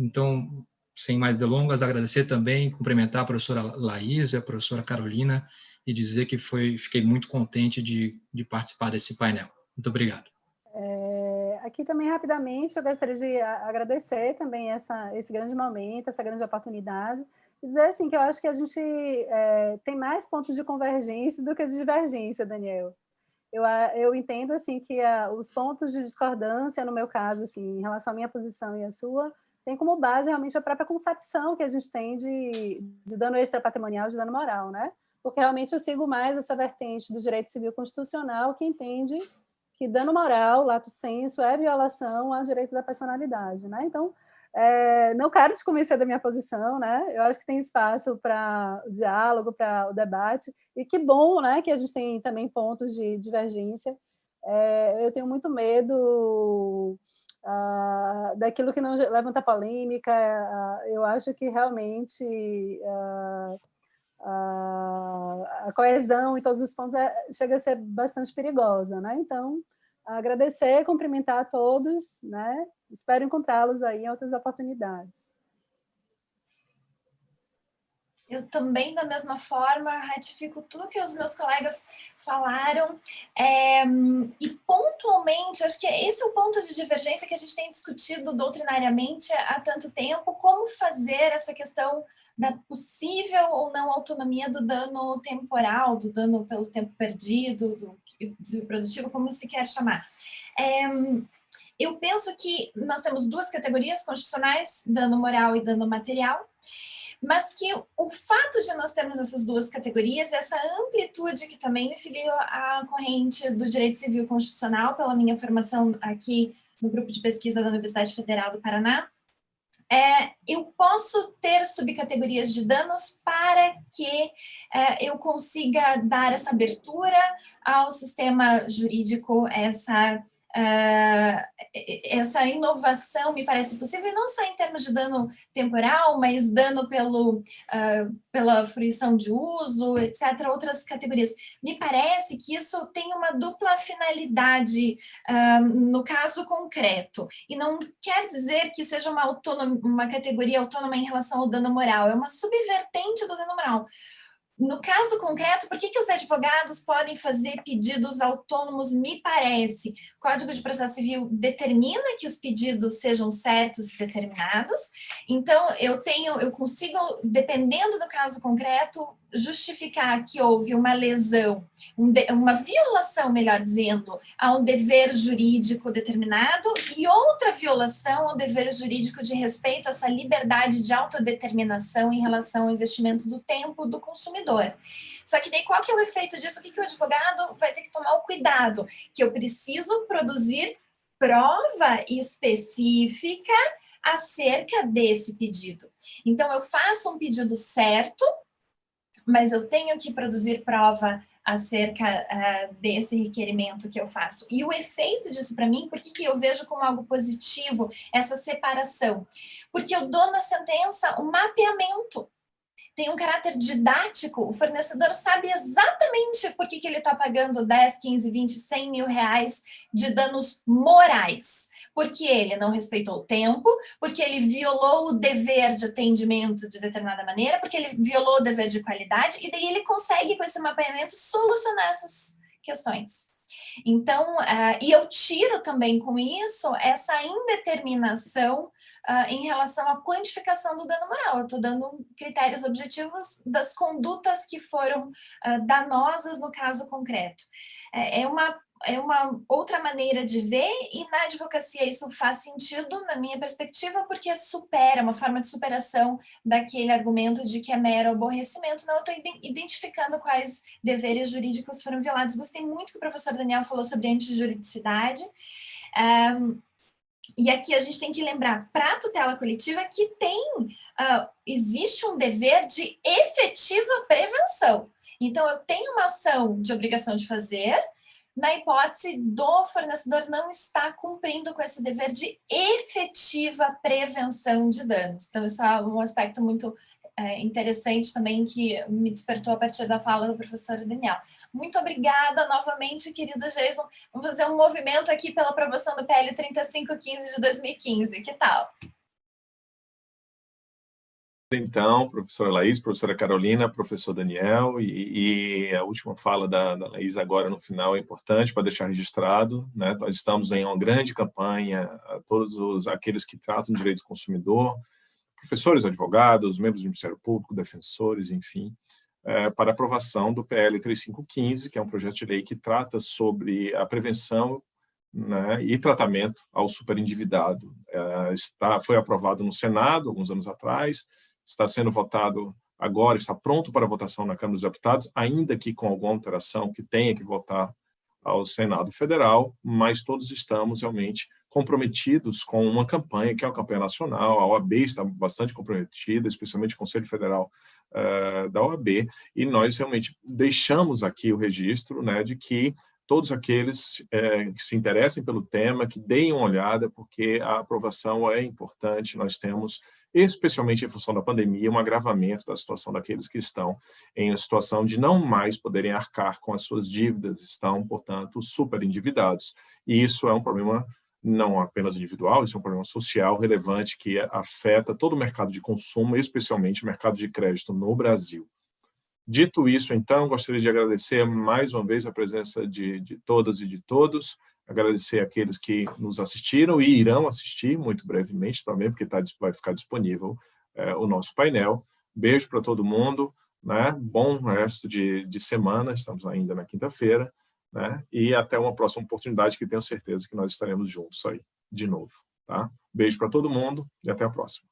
Então, sem mais delongas, agradecer também, cumprimentar a professora Laís e a professora Carolina e dizer que fiquei muito contente de participar desse painel. Muito obrigado. Aqui também, rapidamente, eu gostaria de agradecer também esse grande momento, essa grande oportunidade, e dizer assim, que eu acho que a gente tem mais pontos de convergência do que de divergência, Daniel. Eu entendo assim, que os pontos de discordância, no meu caso, assim, em relação à minha posição e à sua, tem como base realmente a própria concepção que a gente tem de dano extrapatrimonial, de dano moral, né? Porque realmente eu sigo mais essa vertente do direito civil constitucional, que entende que dano moral, lato sensu, é violação ao direito da personalidade, né? Então, não quero te convencer da minha posição, né? Eu acho que tem espaço para o diálogo, para o debate, e que bom, né, que a gente tem também pontos de divergência. Eu tenho muito medo daquilo que não levanta polêmica. Eu acho que realmente a coesão em todos os pontos chega a ser bastante perigosa, né? Então, agradecer, cumprimentar a todos, né? Espero encontrá-los aí em outras oportunidades. Eu também, da mesma forma, ratifico tudo que os meus colegas falaram, e pontualmente, acho que esse é o ponto de divergência que a gente tem discutido doutrinariamente há tanto tempo, como fazer essa questão da possível ou não autonomia do dano temporal, do dano pelo tempo perdido, do desvio produtivo, como se quer chamar. Eu penso que nós temos duas categorias constitucionais, dano moral e dano material, mas que o fato de nós termos essas duas categorias, essa amplitude que também me filio à corrente do direito civil constitucional, pela minha formação aqui no grupo de pesquisa da Universidade Federal do Paraná, eu posso ter subcategorias de danos para que eu consiga dar essa abertura ao sistema jurídico, essa inovação me parece possível, e não só em termos de dano temporal, mas dano pela fruição de uso, etc., outras categorias. Me parece que isso tem uma dupla finalidade no caso concreto, e não quer dizer que seja uma categoria autônoma em relação ao dano moral, é uma subvertente do dano moral. No caso concreto, por que os advogados podem fazer pedidos autônomos? Me parece, o Código de Processo Civil determina que os pedidos sejam certos e determinados, então eu consigo, dependendo do caso concreto, justificar que houve uma lesão, uma violação, melhor dizendo, a um dever jurídico determinado e outra violação ao dever jurídico de respeito a essa liberdade de autodeterminação em relação ao investimento do tempo do consumidor. Só que daí qual que é o efeito disso? O que o advogado vai ter que tomar o cuidado? Que eu preciso produzir prova específica acerca desse pedido. Então, eu faço um pedido certo, mas eu tenho que produzir prova acerca desse requerimento que eu faço. E o efeito disso para mim, por que eu vejo como algo positivo essa separação? Porque eu dou na sentença um mapeamento. Tem um caráter didático, o fornecedor sabe exatamente por que ele está pagando 10, 15, 20, 100 mil reais de danos morais. Porque ele não respeitou o tempo, porque ele violou o dever de atendimento de determinada maneira, porque ele violou o dever de qualidade, e daí ele consegue, com esse mapeamento, solucionar essas questões. Então, e eu tiro também com isso essa indeterminação em relação à quantificação do dano moral. Eu estou dando critérios objetivos das condutas que foram danosas no caso concreto. É uma outra maneira de ver, e na advocacia isso faz sentido, na minha perspectiva, porque supera, uma forma de superação daquele argumento de que é mero aborrecimento. Não, eu estou identificando quais deveres jurídicos foram violados. Gostei muito que o professor Daniel falou sobre antijuridicidade. E aqui a gente tem que lembrar, para a tutela coletiva, que existe um dever de efetiva prevenção. Então, eu tenho uma ação de obrigação de fazer, na hipótese do fornecedor não estar cumprindo com esse dever de efetiva prevenção de danos. Então, isso é um aspecto muito interessante também que me despertou a partir da fala do professor Daniel. Muito obrigada novamente, querido Jason. Vamos fazer um movimento aqui pela aprovação do PL 3515 de 2015. Que tal? Então, professora Laís, professora Carolina, professor Daniel, e a última fala da Laís agora no final é importante para deixar registrado, né? Nós estamos em uma grande campanha a todos aqueles que tratam de direito do consumidor, professores, advogados, membros do Ministério Público, defensores, enfim, para aprovação do PL 3515, que é um projeto de lei que trata sobre a prevenção, né, e tratamento ao superendividado. Foi aprovado no Senado alguns anos atrás, está sendo votado agora, está pronto para votação na Câmara dos Deputados, ainda que com alguma alteração que tenha que votar ao Senado Federal, mas todos estamos realmente comprometidos com uma campanha, que é uma campanha nacional. A OAB está bastante comprometida, especialmente o Conselho Federal da OAB, e nós realmente deixamos aqui o registro, né, de que todos aqueles que se interessem pelo tema, que deem uma olhada, porque a aprovação é importante. Nós temos, especialmente em função da pandemia, um agravamento da situação daqueles que estão em uma situação de não mais poderem arcar com as suas dívidas, estão, portanto, super endividados. E isso é um problema não apenas individual, isso é um problema social relevante que afeta todo o mercado de consumo, especialmente o mercado de crédito no Brasil. Dito isso, então, gostaria de agradecer mais uma vez a presença de todas e de todos, agradecer àqueles que nos assistiram e irão assistir muito brevemente também, porque vai ficar disponível o nosso painel. Beijo para todo mundo, né? Bom resto de semana, estamos ainda na quinta-feira, né? E até uma próxima oportunidade que tenho certeza que nós estaremos juntos aí de novo, tá? Beijo para todo mundo e até a próxima.